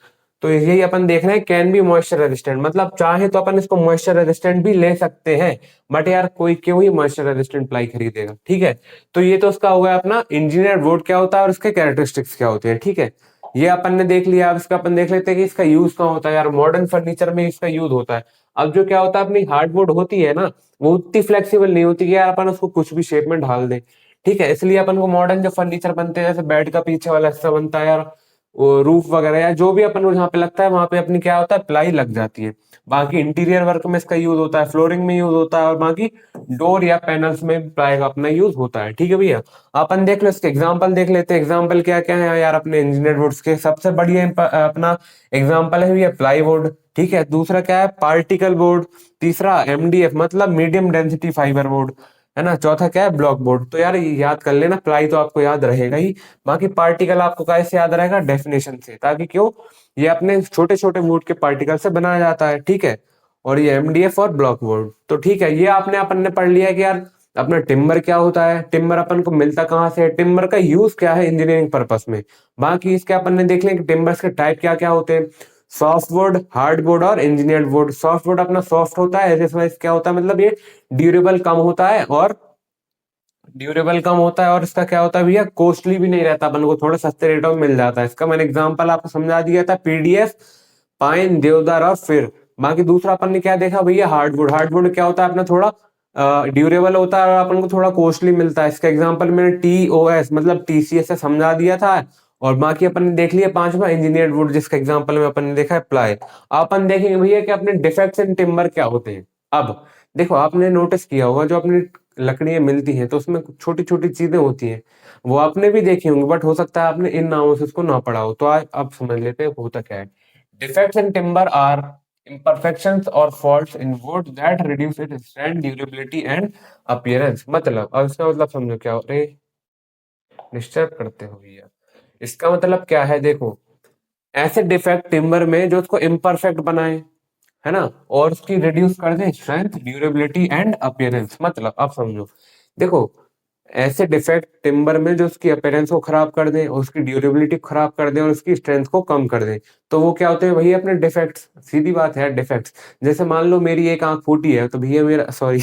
तो यही अपन देख रहे हैं, कैन बी मॉइस्चर रेजिस्टेंट, मतलब चाहे तो अपन इसको मॉइस्चर रेजिस्टेंट भी ले सकते हैं। बट यार कोई क्यों ही मॉइस्चर रेजिस्टेंट प्लाई खरीदेगा, ठीक है। तो ये तो उसका हो गया अपना इंजीनियर वुड क्या होता है और उसके कैरेक्टरिस्टिक्स क्या होते हैं, ठीक है। ये अपन ने देख लिया। अब इसका अपन देख लेते हैं कि इसका यूज कहाँ होता है यार, मॉडर्न फर्नीचर में इसका यूज होता है। अब जो क्या होता है, अपनी हार्डवुड होती है ना, वो उतनी फ्लेक्सिबल नहीं होती कि यार अपन उसको कुछ भी शेप में ढाल दें, ठीक है। इसलिए अपन को मॉडर्न जो फर्नीचर बनते हैं, जैसे बेड का पीछे वाला हिस्सा बनता है यार, रूफ वगैरह, या जो भी अपन को जहाँ पे लगता है वहां पे अपनी क्या होता है, प्लाई लग जाती है। बाकी इंटीरियर वर्क में इसका यूज होता है, फ्लोरिंग में यूज होता है, और बाकी डोर या पैनल्स में प्लाई का अपना यूज होता है, ठीक है भैया। अपन देख लो इसके एग्जांपल देख लेते हैं। एग्जांपल क्या क्या है यार अपने इंजीनियर वुड्स के, सबसे बढ़िया अपना एग्जांपल है भैया प्लाईवुड, ठीक है। दूसरा क्या है, पार्टिकल बोर्ड। तीसरा एमडीएफ, मतलब मीडियम डेंसिटी फाइबर बोर्ड, है ना। चौथा क्या है, ब्लॉक बोर्ड। तो यार ये याद कर लेना, प्लाई तो आपको याद रहेगा ही। बाकी पार्टिकल आपको कैसे याद रहेगा, डेफिनेशन से, ताकि क्यों, ये अपने छोटे छोटे वुड के पार्टिकल से बनाया जाता है, ठीक है। और ये एमडीएफ और ब्लॉक बोर्ड, तो ठीक है। ये आपने अपन ने पढ़ लिया कि यार अपना टिम्बर क्या होता है, टिम्बर अपन को मिलता कहाँ से है, टिम्बर का यूज क्या है इंजीनियरिंग पर्पस में। बाकी इसके अपन ने देख लिया कि टिम्बर्स के टाइप क्या क्या होते हैं, सॉफ्ट वुड, हार्ड वुड और इंजीनियर्ड वुड। सॉफ्ट वुड अपना सॉफ्ट होता है, ऐसे क्या होता है, मतलब ये ड्यूरेबल कम होता है, और इसका क्या होता है भैया, कॉस्टली भी नहीं रहता, अपन को थोड़े सस्ते रेटों में मिल जाता है। इसका मैंने एग्जांपल आपको समझा दिया था, पीडीएफ, पाइन, देवदार और फिर। बाकी दूसरा अपन ने क्या देखा भैया, हार्डवुड। हार्डवुड क्या होता है, अपना थोड़ा ड्यूरेबल होता है और अपन को थोड़ा कॉस्टली मिलता है। इसका एग्जांपल मैंने टीओएस मतलब टीसीएस से समझा दिया था। और बाकी अपन ने देख लिया पांचवा, इंजीनियर्ड वुड, जिसका एग्जांपल में अपन ने देखा है प्लाई। अपन देखेंगे भैया कि अपने डिफेक्ट्स इन टिम्बर क्या होते हैं। अब देखो, आपने नोटिस किया होगा जो अपनी लकड़ियां मिलती हैं तो उसमें छोटी छोटी चीजें होती हैं, वो आपने भी देखी होंगी, बट हो सकता है आपने इन नामों से उसको ना पढ़ा हो। तो आज अब समझ लेते हैं होता क्या है। Defects in timber are imperfections or faults in wood that reduce its strength, durability and appearance। मतलब अब इसका मतलब समझो क्या हो रहे, डिस्टर्ब करते हो भैया। इसका मतलब क्या है, देखो, ऐसे डिफेक्ट टिम्बर में जो उसको इम्परफेक्ट बनाए, है ना, और उसकी रिड्यूस कर दे स्ट्रेंथ, ड्यूरेबिलिटी एंड अपीयरेंस। मतलब अब समझो, देखो, ऐसे डिफेक्ट टिम्बर में जो उसकी अपीयरेंस को खराब कर दे और उसकी ड्यूरेबिलिटी को खराब कर दे और उसकी स्ट्रेंथ को कम कर दे, तो वो क्या होते हैं वही अपने डिफेक्ट्स। सीधी बात है, डिफेक्ट्स। जैसे मान लो मेरी एक आंख फूटी है, तो भैया मेरा सॉरी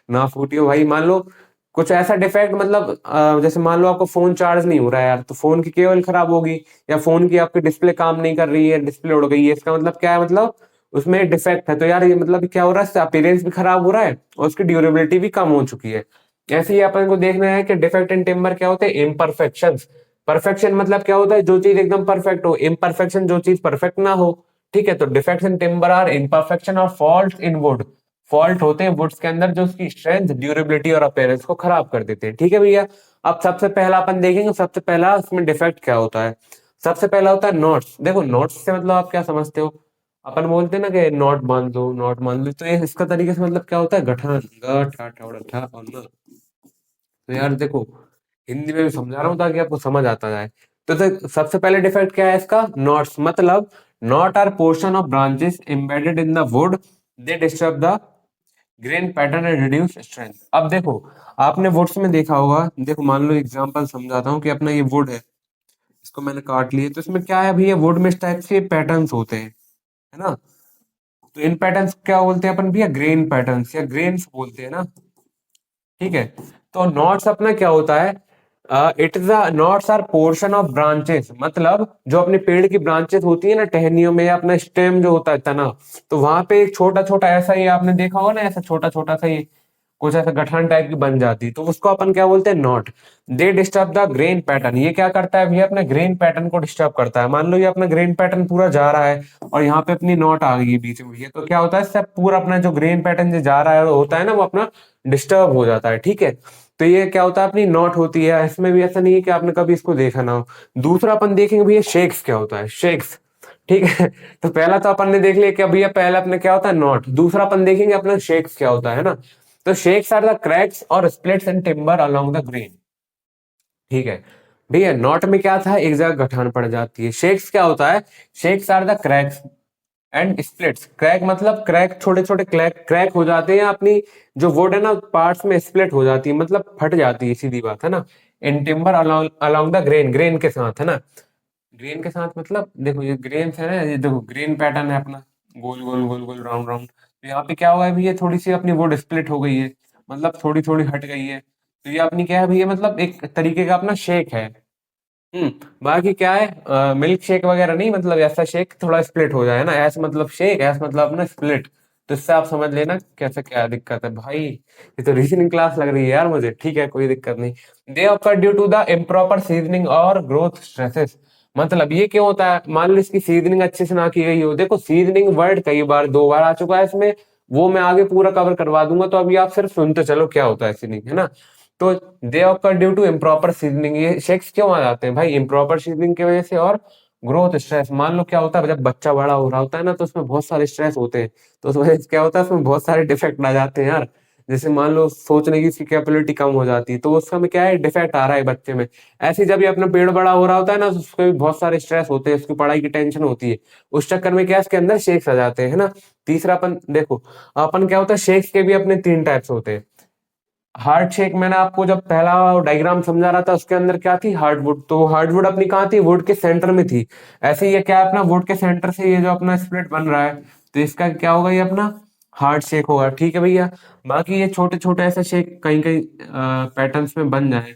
ना फूटी हो भाई, मान लो कुछ ऐसा डिफेक्ट, मतलब जैसे मान लो आपको फोन चार्ज नहीं हो रहा है यार, तो फोन की केबल खराब होगी, या फोन की आपकी डिस्प्ले काम नहीं कर रही है, डिस्प्ले उड़ गई है, इसका मतलब क्या है, मतलब उसमें डिफेक्ट है। तो यार ये मतलब क्या हो रहा है, अपीयरेंस भी खराब हो रहा है और उसकी ड्यूरेबिलिटी भी कम हो चुकी है। ऐसे ही अपन को देखना है कि डिफेक्ट इन टिम्बर क्या होते हैं, इम्परफेक्शंस। परफेक्शन मतलब क्या होता है, जो चीज एकदम परफेक्ट हो, इम्परफेक्शन जो चीज परफेक्ट ना हो, ठीक है। तो defects in timber are imperfection और फॉल्ट इन वुड। फॉल्ट होते हैं वुड्स के अंदर जो उसकी स्ट्रेंथ, ड्यूरेबिलिटी और अपीयरेंस को खराब कर देते हैं, ठीक है भैया। अब सबसे पहला अपन देखेंगे, सबसे पहला उसमें डिफेक्ट क्या होता है। सबसे पहला होता है नॉट्स। देखो नॉट्स से मतलब आप क्या समझते हो, अपन बोलते हैं ना कि नॉट बांध दो, नॉट बांध लो, तो ये इसका तरीके से मतलब क्या होता है, गठन, ग ठा ठा उड़ा, ठा और न। तो यार देखो, हिंदी में भी समझा रहा हूँ ताकि आपको समझ आता जाए। तो सबसे पहले डिफेक्ट क्या है इसका, नॉट्स। मतलब knot are portion of branches embedded in the wood, they disturb the grain pattern and reduce strength. अब देखो, आपने वुड्स में देखा होगा, देखो मान लो एग्जांपल समझाता हूँ कि अपना ये वुड है, इसको मैंने काट लिया, तो इसमें क्या है भैया, वुड में इस टाइप के पैटर्न्स होते हैं, है ना। तो इन पैटर्न्स क्या बोलते हैं अपन भैया, ग्रेन पैटर्न्स या ग्रेन्स बोलते हैं ना, ठीक है। तो नॉट्स अपना क्या होता है, it is knots are portion of branches, मतलब जो अपने पेड़ की ब्रांचेस होती है ना टहनियों में, या अपना स्टेम जो होता है तना, तो वहां पे एक छोटा छोटा ऐसा ही आपने देखा होगा ना, ऐसा छोटा छोटा सा ही कुछ ऐसा गठान टाइप की बन जाती है, तो उसको अपन क्या बोलते हैं, not. They disturb the grain pattern, ये क्या करता है भैया, अपने ग्रेन पैटर्न को डिस्टर्ब करता है। मान लो ये अपना ग्रेन पैटर्न पूरा जा रहा है और यहाँ पे अपनी नॉट आ गई है बीच में भैया, तो क्या होता है, इससे पूरा अपना जो ग्रेन पैटर्न जो जा रहा है होता है ना, वो अपना डिस्टर्ब हो जाता है, ठीक है। तो ये क्या होता है, अपनी नॉट होती है। इसमें भी ऐसा नहीं है कि आपने कभी इसको देखा ना हो। दूसरा अपन देखेंगे भैया शेक्स क्या होता है, शेक्स, ठीक है। तो पहला तो अपन ने देख लिया कि भैया पहला अपने क्या होता है, नॉट। दूसरा अपन देखेंगे अपना शेक्स क्या होता है ना। तो शेक्स आर द क्रैक्स और splits in timber along the grain, ठीक है। भैया नॉट में क्या था, एक जगह गठान पड़ जाती है। शेक्स क्या होता है, shakes are the cracks and splits. Crack मतलब क्रैक, छोटे छोटे क्रैक क्रैक हो जाते हैं, अपनी जो वुड है ना पार्ट्स में स्प्लिट हो जाती है, मतलब फट जाती है, सीधी बात है ना। In timber along along the grain, grain के साथ है ना। ग्रेन के साथ मतलब देखो ये ग्रेन है ना, ये देखो ग्रेन पैटर्न है अपना, गोल गोल गोल गोल राउंड राउंड। तो यहाँ पे क्या हुआ है भैया, थोड़ी सी अपनी वुड स्प्लिट हो गई है, मतलब थोड़ी थोड़ी हट गई है। तो ये अपनी क्या है भैया, मतलब एक तरीके का अपना शेक है। हम्म। बाकी क्या है, मिल्क शेक वगैरह नहीं, मतलब ऐसा शेक थोड़ा स्प्लिट हो जाए ना, ऐसा मतलब शेक, ऐसा मतलब अपना स्प्लिट। तो इससे आप समझ लेना कैसे क्या दिक्कत है भाई। ये तो रीजनिंग क्लास लग रही है यार मुझे, ठीक है कोई दिक्कत नहीं। They occur due to the improper seasoning और ग्रोथ स्ट्रेसेस, मतलब ये क्यों होता है, मान लो इसकी सीजनिंग अच्छे से ना की गई हो। देखो सीजनिंग वर्ड कई बार, दो बार आ चुका है इसमें, वो मैं आगे पूरा कवर करवा दूंगा, तो अभी आप सिर्फ सुनते चलो क्या होता है सीजनिंग, है ना। तो they occur due to improper seasoning, ये शेक्स क्यों आ जाते हैं भाई, इम्प्रॉपर सीजनिंग की वजह से। और ग्रोथ स्ट्रेस, मान लो क्या होता है जब बच्चा बड़ा हो रहा होता है ना, तो उसमें बहुत सारे स्ट्रेस होते हैं, तो उस वजह से क्या होता है, उसमें बहुत सारे डिफेक्ट आ जाते हैं यार। जैसे मान लो सोचने की उसकी कैपेबिलिटी कम हो जाती है, तो उसका में क्या है, डिफेक्ट आ रहा है बच्चे में। ऐसे ही जब ये अपना पेड़ बड़ा हो रहा होता है ना, तो उसको भी बहुत सारे स्ट्रेस होते हैं, उसकी पढ़ाई की टेंशन होती है, उस चक्कर में क्या इसके अंदर शेक्स आ जाते हैं, है ना। तीसरा अपन देखो, अपन क्या होता है, शेक्स के भी अपने तीन टाइप्स होते हैं। हार्ट शेक, मैंने आपको जब पहला डायग्राम समझा रहा था, उसके अंदर क्या थी, हार्डवुड, तो हार्डवुड अपनी कहाँ थी, वुड के सेंटर में थी। ऐसे ही ये क्या है, अपना वुड के सेंटर से ये जो अपना स्प्लिट बन रहा है, तो इसका क्या होगा, ये अपना हार्ट शेक होगा, ठीक है भैया। बाकी ये छोटे छोटे ऐसे शेक कहीं कहीं पैटर्न्स में बन जाए,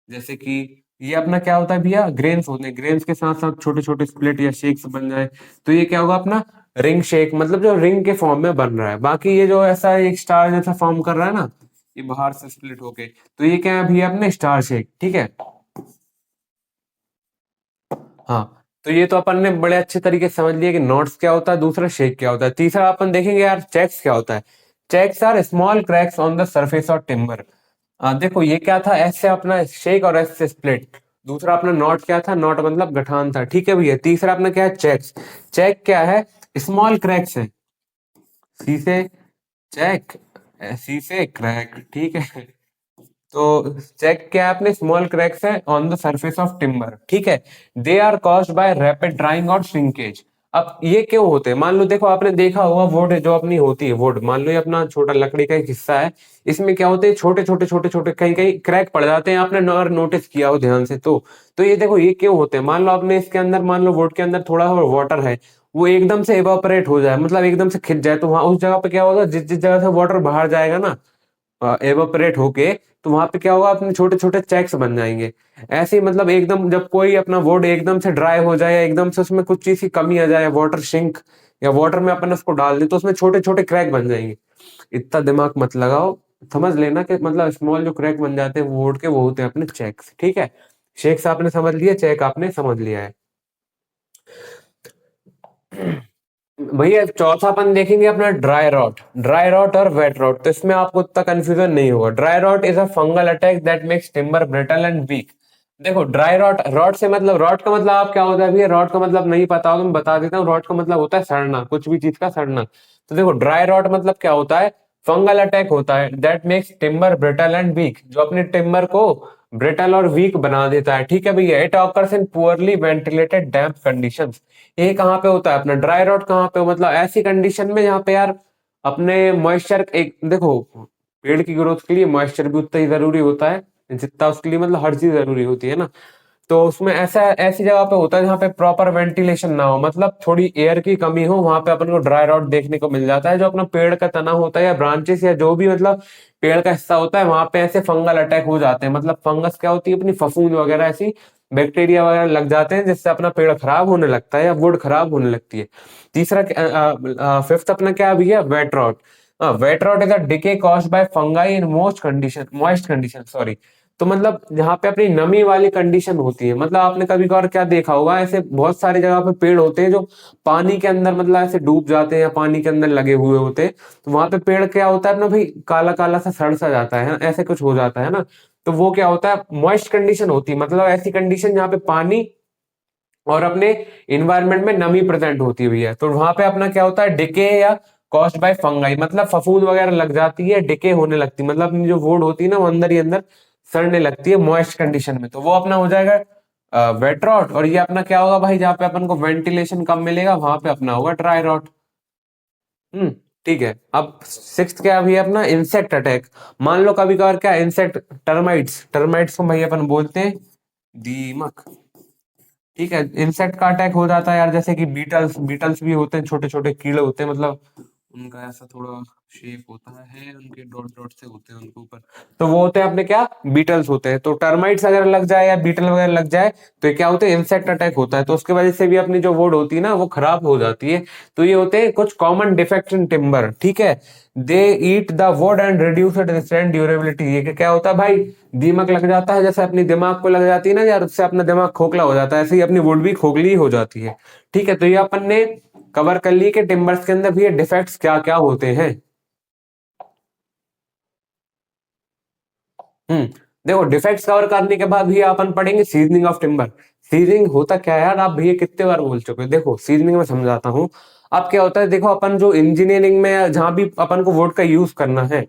जैसे कि ये अपना क्या होता है भैया, ग्रेन्स होते हैं, ग्रेन्स के साथ साथ छोटे छोटे स्प्लिट या शेक्स बन जाए, तो ये क्या होगा अपना रिंग शेक, मतलब जो रिंग के फॉर्म में बन रहा है। बाकी ये जो ऐसा एक स्टार जैसा फॉर्म कर रहा है ना, ये बाहर से स्प्लिट होके, तो ये क्या है भैया, अपने स्टार शेक, ठीक है। हाँ, तो ये तो अपन ने बड़े अच्छे तरीके से समझ लिया कि नोट्स क्या होता है, दूसरा शेक क्या होता है। तीसरा अपन देखेंगे यार चेक्स क्या होता है। Checks are small cracks on the surface of timber. देखो ये क्या था, एस से अपना शेक और एस से स्प्लिट। दूसरा अपना नॉट क्या था, नॉट मतलब गठान था, ठीक है भैया। तीसरा अपना क्या है, चेक्स। चेक क्या है, स्मॉल क्रैक्स है, सी से चेक, सी से क्रैक, ठीक है। तो चेक क्या है, अपने स्मॉल क्रैक्स है on the surface of timber, ठीक है। They are caused by rapid drying और श्रिंकेज। अब ये क्यों होते हैं, मान लो देखो आपने देखा होगा वुड जो अपनी होती है, वुड मान लो ये अपना छोटा लकड़ी का एक हिस्सा है, इसमें क्या होते हैं, छोटे छोटे छोटे छोटे कहीं कहीं क्रैक पड़ जाते हैं, आपने अगर नोटिस किया हो ध्यान से तो ये देखो ये क्यों होते हैं। मान लो आपने इसके अंदर, मान लो वुड के अंदर थोड़ा वाटर है, वो एकदम से इवापोरेट हो जाए, मतलब एकदम से खिंच जाए, तो वहां उस जगह पे क्या होगा, जिस जिस जगह से वाटर बाहर जाएगा ना एवापोरेट होके, तो वहां पे क्या होगा, अपने छोटे छोटे चेक्स बन जाएंगे। ऐसे ही मतलब एकदम जब कोई अपना वुड एकदम से ड्राई हो जाए, या एकदम से उसमें कुछ चीज की कमी आ जाए, वाटर सिंक या वाटर में अपन उसको डाल दे, तो उसमें छोटे छोटे क्रैक बन जाएंगे। इतना दिमाग मत लगाओ, समझ लेना कि मतलब स्मॉल जो क्रैक बन जाते हैं वुड के, वो होते हैं अपने चेक्स, ठीक है। शेक्स आपने समझ लिया, चेक आपने समझ लिया है। भैया चौथा अपन देखेंगे अपना ड्राई रॉट। ड्राई रॉट और वेट रॉट, तो इसमें आपको इतना कंफ्यूजन नहीं होगा। Dry rot is a fungal attack that makes timber brittle and weak. देखो ड्राई रॉट, रॉट से मतलब, रॉट का मतलब आप क्या होता है भैया, रॉट का मतलब नहीं पता हो तो मैं बता देता हूँ। रॉट का मतलब होता है सड़ना, कुछ भी चीज का सड़ना। तो देखो ड्राई रॉट मतलब क्या होता है, फंगल अटैक होता है that makes timber brittle and weak, जो अपने टिम्बर को ब्रिटल और वीक बना देता है, ठीक है भैया। It occurs in poorly ventilated damp conditions. ये कहाँ पे होता है अपना ड्राई रॉट, कहाँ पे मतलब ऐसी कंडीशन में जहाँ पे यार अपने मॉइस्चर, एक देखो पेड़ की ग्रोथ के लिए मॉइस्चर भी उतना ही जरूरी होता है जितना उसके लिए मतलब हर चीज जरूरी होती है ना। तो उसमें ऐसा ऐसी जगह पे होता है जहाँ पे प्रॉपर वेंटिलेशन ना हो, मतलब थोड़ी एयर की कमी हो, वहां पे अपन को ड्राई रॉट देखने को मिल जाता है। जो अपना पेड़ का तना होता है या ब्रांचेस या जो भी मतलब पेड़ का हिस्सा होता है, वहां पे ऐसे फंगल अटैक हो जाते हैं। मतलब फंगस क्या होती है, अपनी फफूंद वगैरह ऐसी बैक्टीरिया वगैरह लग जाते हैं, जिससे अपना पेड़ खराब होने लगता है या वुड खराब होने लगती है। तीसरा फिफ्थ अपना क्या भी है, wet rot. Wet rot is a decay caused by fungi in moist condition, sorry. तो मतलब जहाँ पे अपनी नमी वाली कंडीशन होती है, मतलब आपने कभी कभार क्या देखा होगा, ऐसे बहुत सारी जगह पे पेड़ होते हैं जो पानी के अंदर मतलब ऐसे डूब जाते हैं या पानी के अंदर लगे हुए होते हैं। तो वहां पे पेड़ क्या होता है अपना भाई, काला काला सा सड़ सा जाता है, ऐसे कुछ हो जाता है ना। तो वो क्या होता है, मॉइस्ट कंडीशन होती है, मतलब ऐसी कंडीशन जहाँ पे पानी और अपने इन्वायरमेंट में नमी प्रेजेंट होती हुई है। तो वहां पे अपना क्या होता है, डिके या कॉस्ट बाय फंगाई, मतलब फफूंद वगैरह लग जाती है, डिके होने लगती है, मतलब अपनी जो वुड होती है ना वो अंदर ही अंदर सड़ने लगती है मॉइस्ट कंडीशन में। तो वो अपना हो जाएगा वेट रॉट। और ये अपना क्या होगा भाई, जहाँ पे अपन को वेंटिलेशन कम मिलेगा वहां पे अपना होगा ड्राई रॉट। हम्म, ठीक है। अब सिक्स्थ क्या भी है अपना, इंसेक्ट अटैक। मान लो कभी कभार क्या, इंसेक्ट, टर्माइट्स, टर्माइट्स को भाई अपन बोलते हैं दीमक। ठीक है, इंसेक्ट का अटैक हो जाता है यार, जैसे कि बीटल्स, बीटल्स भी होते हैं, छोटे छोटे कीड़े होते हैं, मतलब उनका ऐसा थोड़ा शेप होता है, उनके डॉट डॉट से होते हैं उनके ऊपर। तो वो होते हैं अपने क्या, बीटल्स होते हैं। तो टर्माइट्स अगर लग जाए या बीटल वगैरह लग जाए तो ये क्या होते हैं, इंसेक्ट अटैक होता है। तो उसके वजह से भी अपनी जो वुड होती है ना वो खराब हो जाती है। तो ये होते हैं कुछ कॉमन डिफेक्ट्स इन टिम्बर, ठीक है। They eat the wood and reduce its durability. ये क्या होता है भाई, दीमक लग जाता है, जैसे अपनी दिमाग को लग जाती है ना यार, उससे अपना दिमाग खोखला हो जाता है, ऐसे ही अपनी वुड भी खोखली हो जाती है। ठीक है, तो ये अपन ने कवर कर ली कि टिम्बर्स के अंदर भी ये डिफेक्ट्स क्या क्या होते हैं। हम्म, देखो डिफेक्ट्स कवर करने के बाद भी अपन पढ़ेंगे सीजनिंग ऑफ टिम्बर। सीजनिंग होता क्या है यार, आप भैया कितने बार बोल चुके हो। देखो सीजनिंग में समझाता हूँ। अब क्या होता है, देखो अपन जो इंजीनियरिंग में जहां भी अपन को वुड का यूज करना है,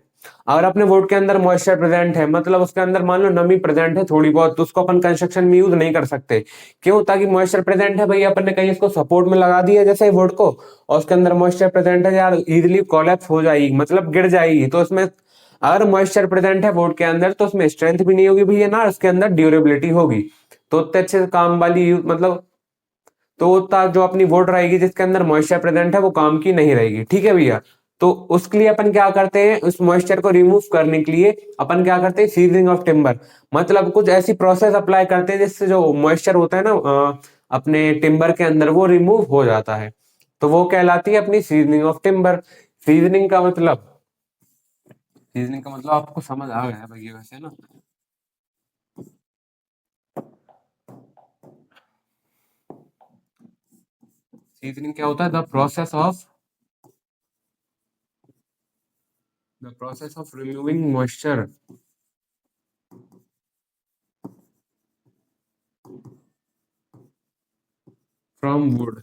अगर अपने वुड के अंदर मॉइस्चर प्रेजेंट है, मतलब उसके अंदर मान लो नमी प्रेजेंट है थोड़ी बहुत, तो उसको अपन कंस्ट्रक्शन में यूज नहीं कर सकते। क्यों, ताकि मॉइस्चर प्रेजेंट है भैया, अपन ने कहीं इसको सपोर्ट में लगा दिया जैसे वुड को, और उसके अंदर मॉइस्चर प्रेजेंट है यार, इजिली कोलैप्स हो जाएगी, मतलब गिर जाएगी। तो उसमें अगर मॉइस्चर प्रेजेंट है बोर्ड के अंदर, तो उसमें स्ट्रेंथ भी नहीं होगी भैया ना, उसके अंदर ड्यूरेबिलिटी होगी। तो उतने अच्छे से काम वाली मतलब, तो उतना जो अपनी बोर्ड रहेगी जिसके अंदर मॉइस्चर प्रेजेंट है वो काम की नहीं रहेगी, ठीक है भैया। तो उसके लिए अपन क्या करते हैं, उस मॉइस्चर को रिमूव करने के लिए अपन क्या करते हैं, सीजनिंग ऑफ टिम्बर, मतलब कुछ ऐसी प्रोसेस अप्लाई करते हैं जिससे जो मॉइस्चर होता है ना अपने टिम्बर के अंदर वो रिमूव हो जाता है। तो वो कहलाती है अपनी सीजनिंग ऑफ टिम्बर। सीजनिंग का मतलब, सीजनिंग का मतलब आपको समझ आ गया है भैया वैसे ना। सीजनिंग क्या होता है, the process of removing moisture from would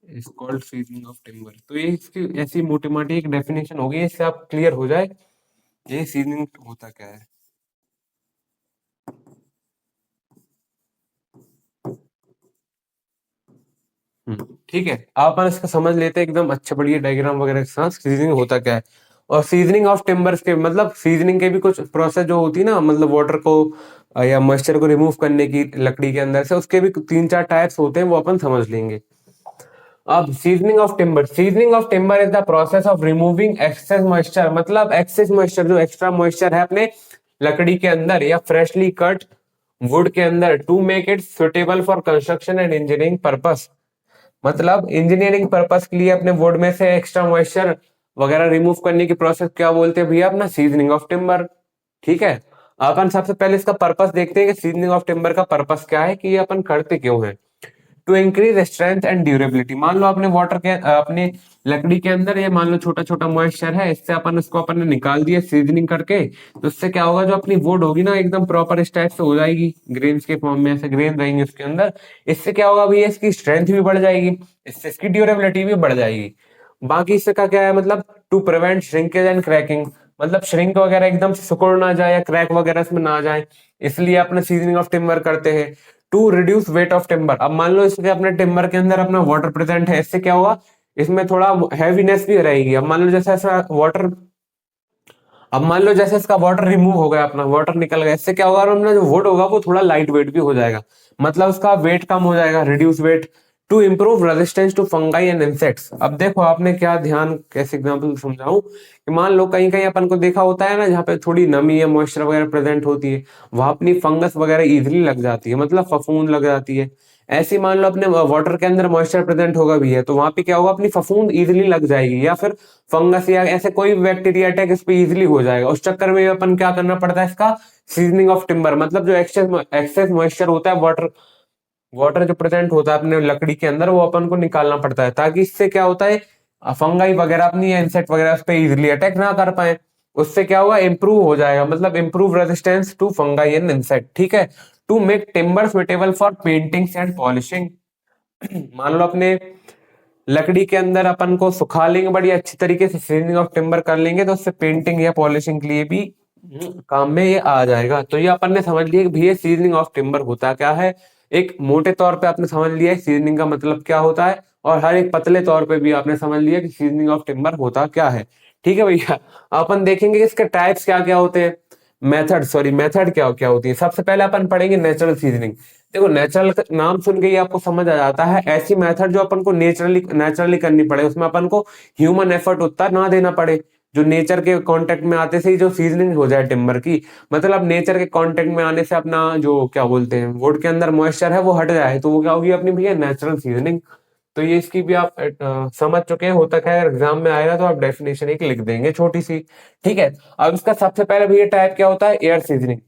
is called seasoning of timber. तो ये इसकी ऐसी मोटी मोटी एक डेफिनेशन होगी, इससे आप क्लियर हो जाए ये सीजनिंग होता क्या है। ठीक है, आप अपन इसका समझ लेते हैं एकदम अच्छे बढ़िया डायग्राम वगैरह के साथ, सीजनिंग होता क्या है। और सीजनिंग ऑफ टिम्बर्स के मतलब सीजनिंग के भी कुछ प्रोसेस जो होती है ना, मतलब वाटर को या मॉइस्चर को रिमूव करने की लकड़ी के अंदर से, उसके भी तीन चार टाइप्स होते हैं, वो अपन समझ लेंगे। अब seasoning of timber is the process of removing excess moisture, मतलब एक्सेस मॉइस्चर जो एक्स्ट्रा मॉइस्चर है अपने लकड़ी के अंदर या फ्रेशली कट वुड के अंदर, to make it suitable for construction and engineering purpose. मतलब इंजीनियरिंग पर्पस के लिए अपने वुड में से एक्स्ट्रा मॉइस्चर वगैरह रिमूव करने की प्रोसेस क्या बोलते हैं भैया, अपना सीजनिंग ऑफ टिम्बर। ठीक है, अपन सबसे पहले इसका पर्पस देखते हैं कि सीजनिंग ऑफ टिम्बर का पर्पस क्या है, कि ये अपन करते क्यों हैं। To increase strength and durability. मान लो अपने वाटर के अपने लकड़ी के अंदर ये मान लो छोटा छोटा मॉइस्चर है, इससे अपन उसको अपन ने निकाल दिया सीजनिंग करके, तो इससे क्या होगा, जो अपनी वुड होगी ना एकदम प्रॉपर इस टाइप से हो जाएगी, ग्रेन्स के फॉर्म में ऐसे ग्रेन रहेंगे उसके अंदर। इससे क्या होगा भैया, इसकी स्ट्रेंथ भी बढ़ जाएगी, इससे इसकी ड्यूरेबिलिटी भी बढ़ जाएगी। बाकी इससे का क्या है मतलब, to prevent shrinkage and cracking, मतलब श्रिंक वगैरह एकदम से सिकुड़ ना जाए या क्रैक वगैरह इसमें ना आ जाए, इसलिए अपने सीजनिंग ऑफ टिम्बर करते हैं। To reduce weight of timber, अब मान लो इसके अपने टिम्बर के अंदर अपना वाटर प्रेजेंट है, इससे क्या होगा, इसमें थोड़ा हैवीनेस भी रहेगी। अब मान लो जैसे ऐसा वाटर अब मान लो जैसे इसका वाटर रिमूव हो गया, अपना वाटर निकल गया, इससे क्या होगा, और अपना जो वुड होगा वो थोड़ा लाइट वेट भी हो जाएगा, मतलब उसका वेट कम हो जाएगा, reduce weight, to improve resistance to fungi and insects. अब देखो आपने क्या ध्यान, कैसे एग्जांपल समझाऊं कि मान लो कहीं कहीं अपन को देखा होता है ना, जहाँ पे थोड़ी नमी या मॉइस्चर वगैरह प्रेजेंट होती है, वहां अपनी फंगस वगैरह इजीली लग जाती है, मतलब फफूंद लग जाती है। ऐसे ही मान लो अपने वाटर के अंदर मॉइस्चर प्रेजेंट होगा भी है, तो वहां पे क्या होगा, अपनी फफूंद इजीली लग जाएगी, या फिर फंगस या ऐसे कोई बैक्टीरिया अटैक इस पे इजीली हो जाएगा। उस चक्कर में अपन क्या करना पड़ता है, इसका सीजनिंग ऑफ टिम्बर, मतलब जो एक्सेस मॉइस्चर होता है, वाटर वाटर जो प्रेजेंट होता है अपने लकड़ी के अंदर, वो अपन को निकालना पड़ता है, ताकि इससे क्या होता है, फंगाई वगैरह अपनी या इंसेक्ट वगैरह उस पर इजिली अटैक ना कर पाए। उससे क्या होगा, इंप्रूव हो जाएगा, मतलब improve resistance to fungi and insect, ठीक है। To make timber suitable for paintings and polishing. मान लो अपने लकड़ी के अंदर अपन को सुखा लेंगे बड़ी अच्छी तरीके से, सीजनिंग ऑफ टिम्बर कर लेंगे, तो उससे पेंटिंग या पॉलिशिंग के लिए भी काम में ये आ जाएगा। तो ये अपन ने समझ लिया कि भैया सीजनिंग ऑफ टिम्बर होता क्या है। एक मोटे तौर पे आपने समझ लिया है सीजनिंग का मतलब क्या होता है, और हर एक पतले तौर पे भी आपने समझ लिया कि सीजनिंग ऑफ टिम्बर होता क्या है। ठीक है भैया, अपन देखेंगे इसके टाइप्स क्या क्या होते हैं, मेथड क्या क्या होती है। सबसे पहले अपन पढ़ेंगे नेचुरल सीजनिंग। देखो नेचुरल नाम सुन के ही आपको समझ आ जाता है, ऐसी मेथड जो अपन को नेचुरली नेचुरली करनी पड़े, उसमें अपन को ह्यूमन एफर्ट उतना ना देना पड़े, जो नेचर के कांटेक्ट में आते से ही जो सीजनिंग हो जाए टिम्बर की, मतलब नेचर के कांटेक्ट में आने से अपना जो क्या बोलते हैं वुड के अंदर मॉइस्चर है वो हट जाए, तो वो क्या होगी अपनी भैया नेचुरल सीजनिंग। तो ये इसकी भी आप समझ चुके हैं, होता क्या है, एग्जाम में आएगा तो आप डेफिनेशन एक लिख देंगे छोटी सी। ठीक है, अब इसका सबसे पहले भैया टाइप क्या होता है, एयर सीजनिंग।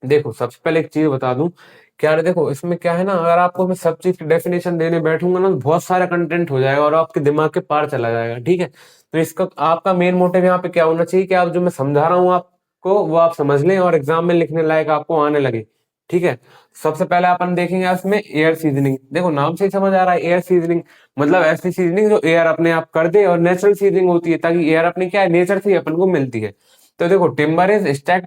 देखो सबसे पहले एक चीज बता दूं, क्या है, देखो इसमें क्या है ना, अगर आपको मैं सब चीज की डेफिनेशन देने बैठूंगा ना, तो बहुत सारा कंटेंट हो जाएगा और आपके दिमाग के पार चला जाएगा। ठीक है, तो इसका आपका मेन मोटिव यहाँ पे क्या होना चाहिए कि आप जो मैं समझा रहा हूँ आपको वो आप समझ लें और एग्जाम में लिखने लायक आपको आने लगे। ठीक है, सबसे पहले अपन देखेंगे इसमें एयर सीजनिंग। देखो नाम से ही समझ आ रहा है, एयर सीजनिंग मतलब ऐसी सीजनिंग जो एयर अपने आप कर दे, और नेचुरल सीजनिंग होती है ताकि एयर अपने क्या है, नेचर से ही अपन को मिलती है। तो देखो timber is stacked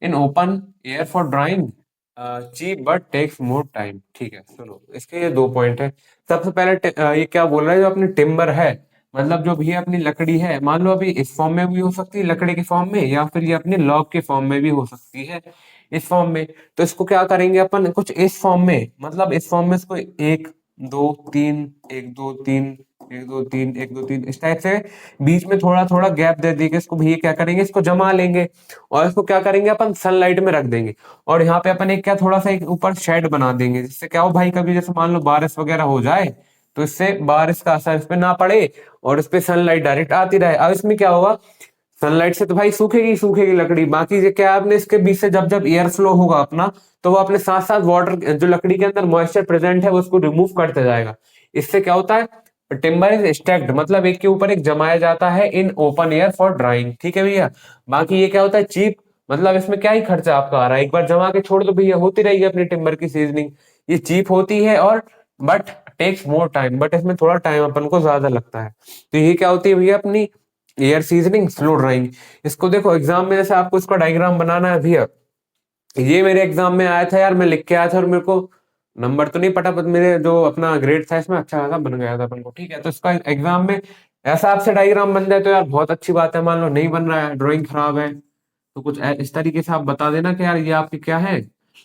in open air for drying, cheap but takes more time. ठीक है, सुनो इसके ये दो पॉइंट है। सबसे पहले ये क्या बोल रहा है, जो अपनी टिम्बर है, मतलब जो भी अपनी लकड़ी है, मान लो अभी इस फॉर्म में भी हो सकती है लकड़ी के फॉर्म में, या फिर ये अपने लॉग के फॉर्म में भी हो सकती है, इस फॉर्म में। तो इसको क्या करेंगे अपन, कुछ इस फॉर्म में, मतलब इस फॉर्म में इसको एक दो तीन, एक दो तीन, एक दो तीन, एक दो तीन, इस टाइप से बीच में थोड़ा थोड़ा गैप दे देके इसको भी क्या करेंगे, इसको जमा लेंगे, और इसको क्या करेंगे अपन सनलाइट में रख देंगे। और यहाँ पे अपन एक क्या थोड़ा सा एक ऊपर शेड बना देंगे, जिससे क्या हो भाई, कभी जैसे मान लो बारिश वगैरह हो जाए तो इससे बारिश का असर इस पे ना पड़े और इस पे सनलाइट डायरेक्ट आती रहे। अब इसमें क्या होगा, सनलाइट से तो भाई सूखेगी ही सूखेगी लकड़ी, बाकी ये क्या है, आपने इसके बीच से जब जब एयर फ्लो होगा अपना, तो वो अपने साथ साथ वाटर जो लकड़ी के अंदर मॉइस्चर प्रेजेंट है वो उसको रिमूव करते जाएगा। इससे क्या होता है, टिम्बर इज स्टैक्ड, मतलब एक के ऊपर एक जमाया जाता है इन ओपन एयर फॉर ड्राइंग। ठीक है भैया, बाकी ये क्या होता है, चीप, मतलब इसमें क्या ही खर्चा आपका आ रहा है, एक बार जमा के छोड़ दो भैया, होती रहेगी अपनी टिम्बर की सीजनिंग। ये चीप होती है और but takes more time, but इसमें थोड़ा टाइम अपन को ज्यादा लगता है। तो ये क्या होती है भैया अपनी एयर सीजनिंग, स्लो ड्राइंग। इसको देखो एग्जाम में जैसे आपको इसका डायग्राम बनाना है भैया, ये मेरे एग्जाम में आया था यार, मैं लिख के आया था और मेरे को नंबर तो नहीं पता, पर मेरे जो अपना ग्रेड था इसमें अच्छा खासा बन गया था अपन को। ठीक है, तो इसका एग्जाम में ऐसा आपसे डायग्राम बन जाए तो यार बहुत अच्छी बात है। मान लो नहीं बन रहा है, ड्राइंग खराब है, तो कुछ इस तरीके से आप बता देना कि यार ये आपकी क्या है,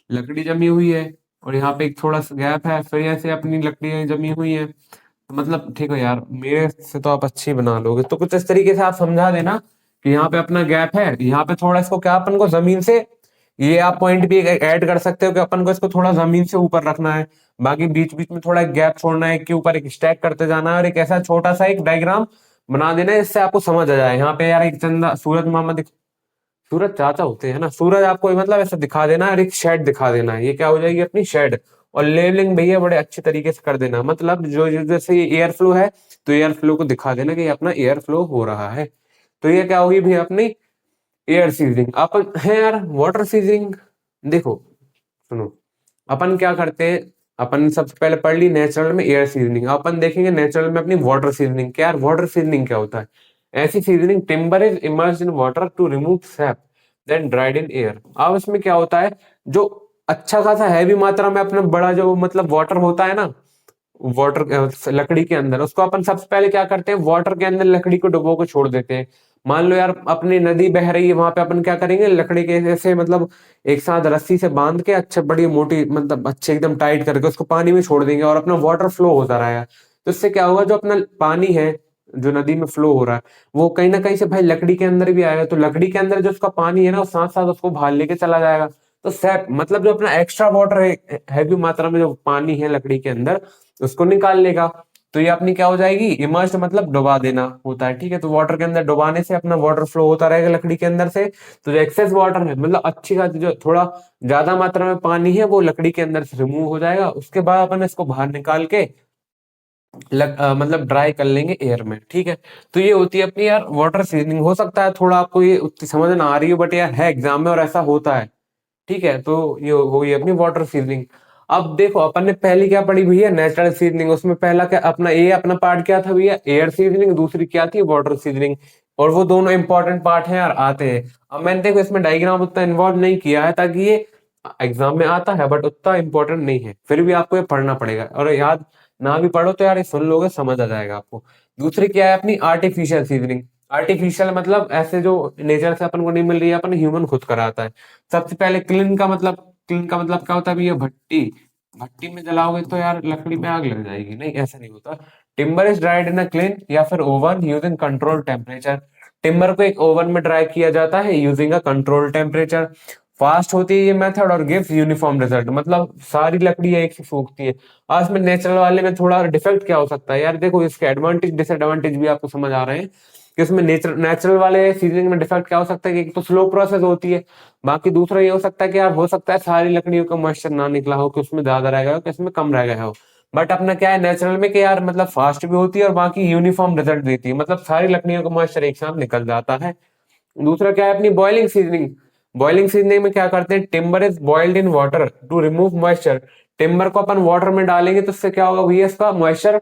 लकड़ी जमी हुई है, और यहाँ पे एक थोड़ा सा गैप है, फिर ऐसे अपनी लकड़ियां जमी हुई है, तो मतलब ठीक है यार, मेरे से तो आप अच्छी बना लोगे। तो कुछ इस तरीके से आप समझा देना कि यहाँ पे अपना गैप है, यहाँ पे थोड़ा इसको क्या अपन को जमीन से, ये आप पॉइंट भी ऐड कर सकते हो कि अपन को इसको थोड़ा जमीन से ऊपर रखना है, बाकी बीच बीच में थोड़ा एक गैप छोड़ना है, एक के ऊपर एक स्टैक करते जाना है, और एक ऐसा छोटा सा एक डायग्राम बना देना है जिससे आपको समझ आ जाए। यहाँ पे यार एक चंदा सूरज मामा सूरज चाचा होते हैं ना, सूरज आपको मतलब ऐसा दिखा देना है और एक शेड दिखा देना है, ये क्या हो जाएगी अपनी शेड। और लेवलिंग भैया बड़े अच्छे तरीके से कर देना, मतलब जैसे ये एयर फ्लो है, तो एयर फ्लो को दिखा देना कि ये अपना एयर फ्लो हो रहा है। तो ये क्या होगी भैया अपनी एयर सीजनिंग। अपन है यार वाटर सीजनिंग। देखो सुनो, अपन क्या करते हैं, अपन सबसे पहले पढ़ ली नेचुरल में एयर सीजनिंग, अपन देखेंगे नेचुरल में अपनी वाटर सीजनिंग। क्या यार वाटर सीजनिंग क्या होता है, ऐसी seasoning timber is immersed in water to remove sap then dried in air. अब इसमें क्या होता है, जो अच्छा खासा हैवी मात्रा में अपना बड़ा जो मतलब वाटर होता है ना, वाटर लकड़ी के अंदर, उसको अपन सबसे पहले क्या करते हैं, वाटर के अंदर लकड़ी को डुबो के छोड़ देते हैं। मान लो यार अपनी नदी बह रही है, वहां पे अपन क्या करेंगे, लकड़ी के ऐसे मतलब एक साथ रस्सी से बांध के अच्छे बड़ी मोटी मतलब अच्छे एकदम टाइट करके उसको पानी में छोड़ देंगे और अपना वाटर फ्लो होता रहेगा। तो इससे क्या होगा, जो अपना पानी है जो नदी में फ्लो हो रहा है वो कहीं ना कहीं से भाई लकड़ी के अंदर भी आएगा, तो लकड़ी के अंदर जो उसका पानी है ना वो साथ साथ उसको बाहर लेके चला जाएगा। तो सैप मतलब जो अपना एक्स्ट्रा वाटर है, हैवी मात्रा में जो पानी है लकड़ी के अंदर उसको निकाल लेगा। तो ये अपनी क्या हो जाएगी, इमर्स्ड मतलब डुबा देना होता है, ठीक है। तो वाटर के अंदर डुबाने से अपना वाटर फ्लो होता रहेगा लकड़ी के अंदर से। तो जो एक्सेस वाटर है मतलब अच्छी खासी जो थोड़ा ज्यादा मात्रा में पानी है वो लकड़ी के अंदर से रिमूव हो जाएगा। उसके बाद अपन इसको बाहर निकाल के मतलब ड्राई कर लेंगे एयर में, ठीक है। तो ये होती है अपनी यार वाटर सीजनिंग। हो सकता है थोड़ा आपको ये उतनी समझ ना आ रही हो, बट यार है एग्जाम में और ऐसा होता है, ठीक है। तो ये हो गई अपनी वाटर सीजनिंग। अब देखो अपन ने पहली क्या पढ़ी भैया, नेचुरल सीजनिंग। उसमें पहला क्या अपना ये अपना पार्ट क्या था भैया, एयर सीजनिंग। दूसरी क्या थी, वाटर सीजनिंग। और वो दोनों इंपॉर्टेंट पार्ट हैं यार, आते हैं। अब मैंने देखो इसमें डायग्राम उतना इन्वॉल्व नहीं किया है ताकि ये एग्जाम में आता है बट उतना इंपॉर्टेंट नहीं है, फिर भी आपको ये पढ़ना पड़ेगा। और याद ना भी पढ़ो तो यार ये सुन लोगे, समझ आ जाएगा आपको। दूसरी क्या है अपनी आर्टिफिशियल सीजनिंग। आर्टिफिशियल मतलब ऐसे जो नेचर से अपन को नहीं मिल रही है, अपन ह्यूमन खुद कराता है। सबसे पहले क्लीन का मतलब क्या होता है भैया, भट्टी। भट्टी में जलाओगे तो यार लकड़ी में आग लग जाएगी, नहीं ऐसा नहीं होता। Timber is dried in a clean या फिर oven using control temperature. Timber को एक ओवन में ड्राई किया जाता है using a control temperature. Fast होती है ये मेथड और गिव्स यूनिफॉर्म रिजल्ट, मतलब सारी लकड़ी एक ही सूखती है। आज इसमें नेचुरल वाले में थोड़ा डिफेक्ट क्या हो सकता है यार, देखो इसके एडवांटेज डिसएडवांटेज भी आपको समझ आ रहे हैं कि उसमें नेचुरल वाले सीजनिंग में डिफेक्ट क्या हो सकता है कि एक तो स्लो प्रोसेस होती है। बाकी दूसरा ये हो सकता है कि यार हो सकता है सारी लकड़ियों का मॉइस्चर ना निकला हो, कि उसमें ज्यादा रह गया हो, कि इसमें कम रह गया हो। बट अपना क्या है नेचुरल में कि यार मतलब फास्ट भी होती है और बाकी यूनिफॉर्म रिजल्ट देती है, मतलब सारी लकड़ियों का मॉइस्चर एक साथ निकल जाता है। दूसरा क्या है अपनी बॉइलिंग सीजनिंग। बॉइलिंग सीजनिंग में क्या करते हैं, timber is boiled in water to remove moisture. Timber को अपन वाटर में डालेंगे तो इससे क्या होगा भैया, इसका मॉइस्चर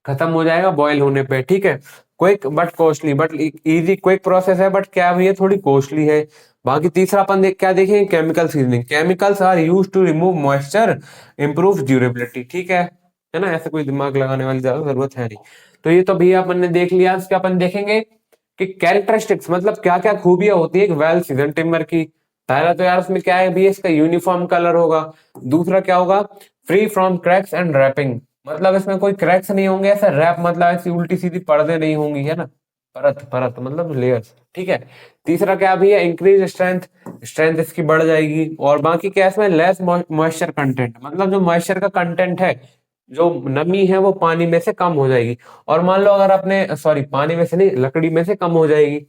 खत्म हो जाएगा बॉयल होने पे, ठीक है। Quick but costly, but easy quick process है बट क्या है ये थोड़ी कॉस्टली है। बाकी तीसरा अपन क्या देखेंगे, chemical seasoning. Chemicals are use to remove moisture, improve durability, ठीक है ना। ऐसे कोई दिमाग लगाने वाली ज्यादा जरूरत है नहीं। तो ये तो भैया अपन ने देख लिया। इसके अपन देखेंगे कि कैरेक्टरिस्टिक्स मतलब क्या क्या खूबियां होती है एक वेल सीजन टिम्बर की। पहला तो यार उसमें क्या है भी, इसका यूनिफॉर्म कलर होगा। दूसरा क्या होगा, free from cracks and warping, मतलब इसमें कोई क्रैक्स नहीं होंगे, ऐसा रैप मतलब ऐसी उल्टी सीधी परतें नहीं होंगी, है ना। परत परत मतलब लेयर्स, ठीक है। तीसरा क्या भी है, इंक्रीज स्ट्रेंथ। स्ट्रेंथ इसकी बढ़ जाएगी। और बाकी क्या है इसमें, लेस मॉइस्चर कंटेंट, मतलब जो मॉइस्चर का कंटेंट है, जो नमी है वो पानी में से कम हो जाएगी। और मान लो अगर अपने सॉरी पानी में से नहीं, लकड़ी में से कम हो जाएगी।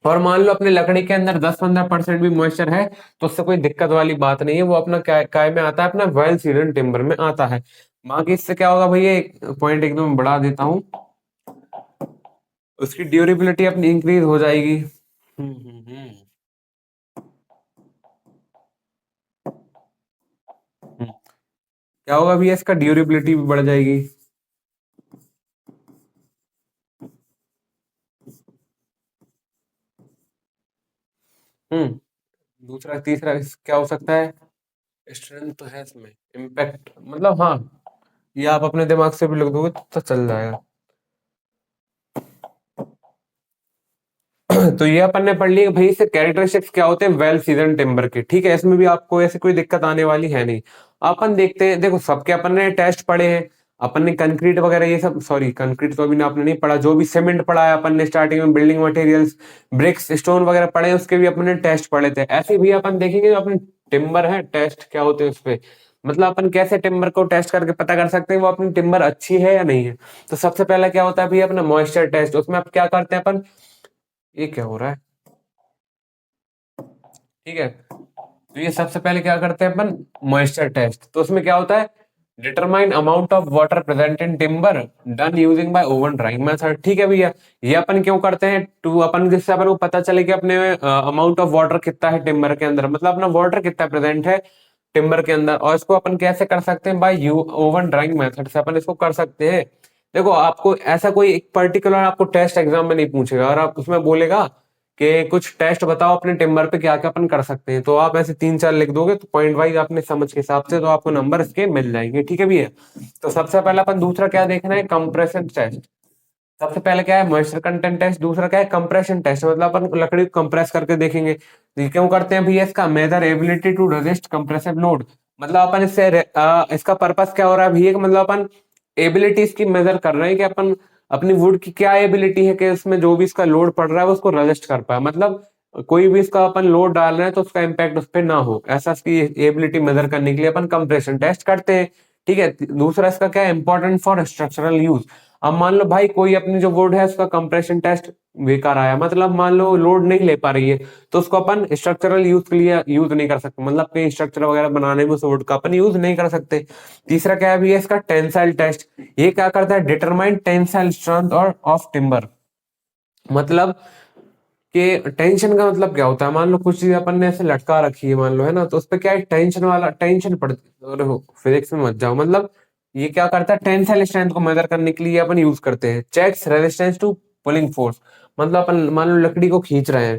और मान लो अपने लकड़ी के अंदर 10-15% भी मॉइस्चर है तो उससे कोई दिक्कत वाली बात नहीं है, वो अपना काय में आता है, अपना वेल सीडेड टिम्बर में आता है। बाकी इससे क्या होगा भैया, एक पॉइंट एकदम बढ़ा देता हूँ, उसकी ड्यूरेबिलिटी अपनी इंक्रीज हो जाएगी। हम्म। क्या होगा भैया, इसका ड्यूरेबिलिटी भी बढ़ जाएगी। हम्म। दूसरा तीसरा क्या हो सकता है, स्ट्रेंथ तो है इसमें, इम्पैक्ट मतलब हाँ, ये आप अपने दिमाग से भी लिख दोगे तो चल जाएगा। तो ये अपन ने पढ़ लिया कि भाई इससे कैरेक्टरिस्टिक्स क्या होते हैं वेल सीजन टिम्बर के, ठीक है। इसमें भी आपको ऐसे कोई दिक्कत आने वाली है नहीं। अपन देखते हैं, देखो सबके अपन ने टेस्ट पढ़े हैं। अपन ने कंक्रीट वगैरह ये सब, सॉरी कंक्रीट तो अभी आपने नहीं पढ़ा, जो भी सीमेंट पढ़ा है अपन ने स्टार्टिंग में, बिल्डिंग मटेरियल्स, ब्रिक्स स्टोन वगैरह पढ़े हैं, उसके भी अपन ने टेस्ट पढ़े थे। ऐसे भी अपन देखेंगे जो अपने टिम्बर है, टेस्ट क्या होते हैं उस पे, मतलब अपन कैसे टिम्बर को टेस्ट करके पता कर सकते हैं वो अपनी टिम्बर अच्छी है या नहीं है। तो सबसे पहला क्या होता है भैया अपना मॉइस्चर टेस्ट। उसमें आप क्या करते हैं अपन, ये क्या हो रहा है, ठीक है। तो ये सबसे पहले क्या करते हैं अपन, मॉइस्चर टेस्ट। तो उसमें क्या होता है, determine amount of water present in timber done using by oven drying method, ठीक है भैया। ये अपन क्यों करते हैं, टू अपन जिससे अपन को पता चले कि अपने अमाउंट ऑफ वाटर कितना है टिम्बर के अंदर, मतलब अपना वाटर कितना प्रेजेंट है टिम्बर के अंदर। और इसको अपन कैसे कर सकते हैं, by you oven drying method से अपन इसको कर सकते हैं। देखो आपको ऐसा कोई एक पर्टिकुलर आपको टेस्ट एग्जाम में नहीं पूछेगा और आप उसमें बोलेगा कि कुछ टेस्ट बताओ अपने टिम्बर पे क्या क्या अपन कर सकते हैं, तो आप ऐसे 3-4 लिख दोगे तो पॉइंट वाइज आपने समझ के हिसाब से तो आपको नंबर इसके मिल जाएंगे, ठीक है भैया। तो सबसे पहले अपन दूसरा क्या देखना है, कंप्रेशन टेस्ट। सबसे पहले क्या है, मॉइस्चर कंटेंट टेस्ट। दूसरा क्या है, कंप्रेशन टेस्ट, मतलब अपन लकड़ी को कंप्रेस करके देखेंगे। तो ये क्यों करते हैं भैया, इसका measure ability to resist compressive load. मतलब अपन इससे इसका पर्पस क्या हो रहा है भैया, कि मतलब अपन एबिलिटी इसकी मेजर कर रहे हैं कि अपन अपनी वुड की क्या एबिलिटी है कि उसमें जो भी इसका लोड पड़ रहा है वो उसको रेजिस्ट कर पाए। मतलब कोई भी इसका अपन लोड डाल रहे हैं तो उसका इम्पैक्ट उस पर ना हो, ऐसा इसकी एबिलिटी मेजर करने के लिए अपन कंप्रेशन टेस्ट करते हैं। ठीक है। दूसरा इसका क्या है, इंपॉर्टेंट फॉर स्ट्रक्चरल यूज। अब मान लो भाई कोई अपनी जो वुड है उसका कंप्रेशन टेस्ट बेकार आया, मतलब मान लो लोड नहीं ले पा रही है, तो उसको अपन स्ट्रक्चरल यूज के लिए यूज नहीं कर सकते, मतलब कहीं स्ट्रक्चर वगैरह बनाने में उस वुड का अपन यूज नहीं कर सकते। तीसरा क्या है भैया, इसका टेंसाइल टेस्ट। ये क्या करता है, डिटरमाइन टेंसाइल स्ट्रेंथ और ऑफ टिम्बर। मतलब कि टेंशन का मतलब क्या होता है, मान लो कुछ चीज अपन ने ऐसे लटका रखी है मान लो, है ना, तो उस पे क्या है, टेंशन वाला टेंशन पड़ती। अरे हो, फिजिक्स में मत जाओ। मतलब ये क्या करता है, टेंसाइल स्ट्रेंथ को मेजर करने के लिए अपन यूज करते हैं। Checks resistance to pulling force. मतलब अपन मान लो लकड़ी को खींच रहे हैं,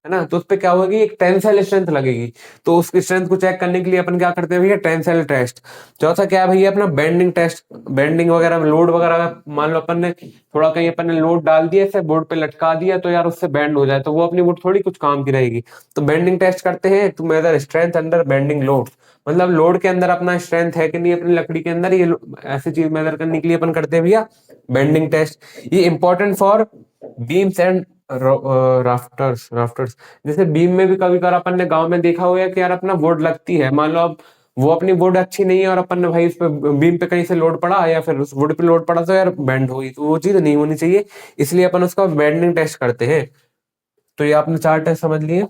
है ना, तो उस पे क्या होगी, एक टेंसाइल स्ट्रेंथ लगेगी। तो उसकी स्ट्रेंथ को चेक करने के लिए अपन क्या करते हैं भैया, टेंसाइल टेस्ट। चौथा क्या है भैया, अपना बेंडिंग टेस्ट। बेंडिंग वगैरह में लोड वगैरह, मान लो अपन ने थोड़ा कहीं अपन ने लोड डाल दिया, ऐसे बोर्ड पे लटका दिया, तो यार उससे बेंड हो जाए, तो वो अपनी वुड थोड़ी कुछ काम की रहेगी। तो बेंडिंग टेस्ट करते हैं to measure strength under bending load. मतलब लोड के अंदर अपना स्ट्रेंथ है कि नहीं अपनी लकड़ी के अंदर, ये ऐसी चीज मेजर करने के लिए अपन करते हैं भैया बेंडिंग टेस्ट। ये important for beams and rafters. Rafters जैसे बीम में भी कभी कभार अपन ने गांव में देखा हुआ है कि यार अपना वुड लगती है, मान लो अब वो अपनी वुड अच्छी नहीं है और अपन ने भाई उस पे बीम पे कहीं से लोड पड़ा या फिर उस वुड पे लोड पड़ा, तो यार बेंड होगी, तो वो चीज नहीं होनी चाहिए। इसलिए अपन उसका बेंडिंग टेस्ट करते हैं। तो ये आपने चार टेस्ट समझ लिए।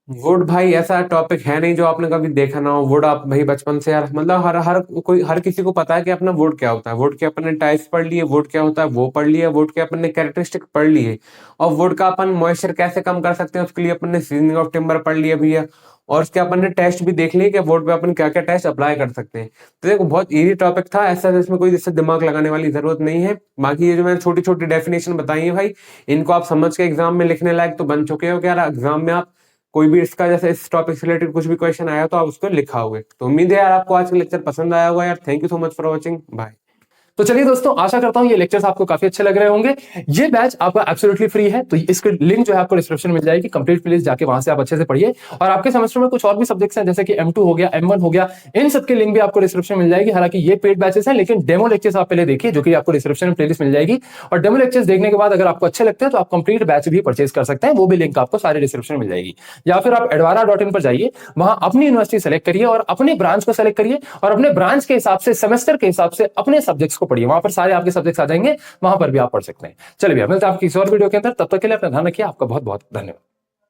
वुड भाई ऐसा टॉपिक है नहीं जो आपने कभी देखा ना हो। वुड आप भाई बचपन से यार, मतलब हर हर कोई हर किसी को पता है कि अपना वुड क्या होता है। वुड के अपन ने टाइप्स पढ़ लिए, वुड क्या होता है वो पढ़ लिया, वुड के अपन ने कैरेक्टरिस्टिक पढ़ लिए, और वुड का अपन मॉइस्चर कैसे कम कर सकते हैं उसके लिए अपन ने सीजनिंग ऑफ टिम्बर पढ़ लिया भैया। और उसके अपन ने टेस्ट भी देख लिए कि वुड पे अपन क्या क्या टेस्ट अप्लाई कर सकते हैं। तो देखो बहुत इजी टॉपिक था, ऐसा इसमें कोई इससे दिमाग लगाने वाली जरूरत नहीं है। बाकी ये जो मैंने छोटी छोटी डेफिनेशन बताई है भाई, इनको आप समझ के एग्जाम में लिखने लायक तो बन चुके हो कि यार एग्जाम में आप कोई भी इसका जैसे इस टॉपिक से रिलेटेड कुछ भी क्वेश्चन आया तो आप उसको लिखा होगे। तो उम्मीद है यार आपको आज का लेक्चर पसंद आया होगा यार। Thank you so much for watching, bye. तो चलिए दोस्तों, आशा करता हूं ये लेक्चर्स आपको काफी अच्छे लग रहे होंगे। ये बैच आपका एब्सोल्युटली फ्री है, तो इसकी लिंक जो है आपको डिस्क्रिप्शन में मिल जाएगी। कंप्लीट प्लीज जाके वहां से आप अच्छे से पढ़िए। और आपके सेमेस्टर में कुछ और भी सब्जेक्ट्स हैं जैसे कि M2 हो गया, M1 हो गया, इन सबके लिंक भी आपको डिस्क्रिप्शन में मिल जाएगी। हालांकि ये पेड बैचेस हैं, लेकिन डेमो लेक्चर्स आप पहले देखिए, जो कि आपको डिस्क्रिप्शन में प्लेलिस्ट मिल जाएगी। और डेमो लेक्चर्स देखने के बाद अगर आपको अच्छे लगते हैं तो आप कंप्लीट बैच भी परचेज कर सकते हैं, वो भी लिंक आपको सारे डिस्क्रिप्शन में मिल जाएगी। या फिर आप advara.in पर जाइए, वहां अपनी यूनिवर्सिटी सेलेक्ट करिए और अपने ब्रांच को सेलेक्ट करिए, और अपने ब्रांच के हिसाब से सेमेस्टर के हिसाब से अपने सब्जेक्ट्स को पढ़िए। वहां पर सारे आपके सब्जेक्ट्स आ जाएंगे, वहां पर भी आप पढ़ सकते हैं। चलिए भैया, मिलते हैं आपकी किसी और वीडियो के अंदर। तब तक के लिए अपना ध्यान रखिए। आपका बहुत बहुत धन्यवाद।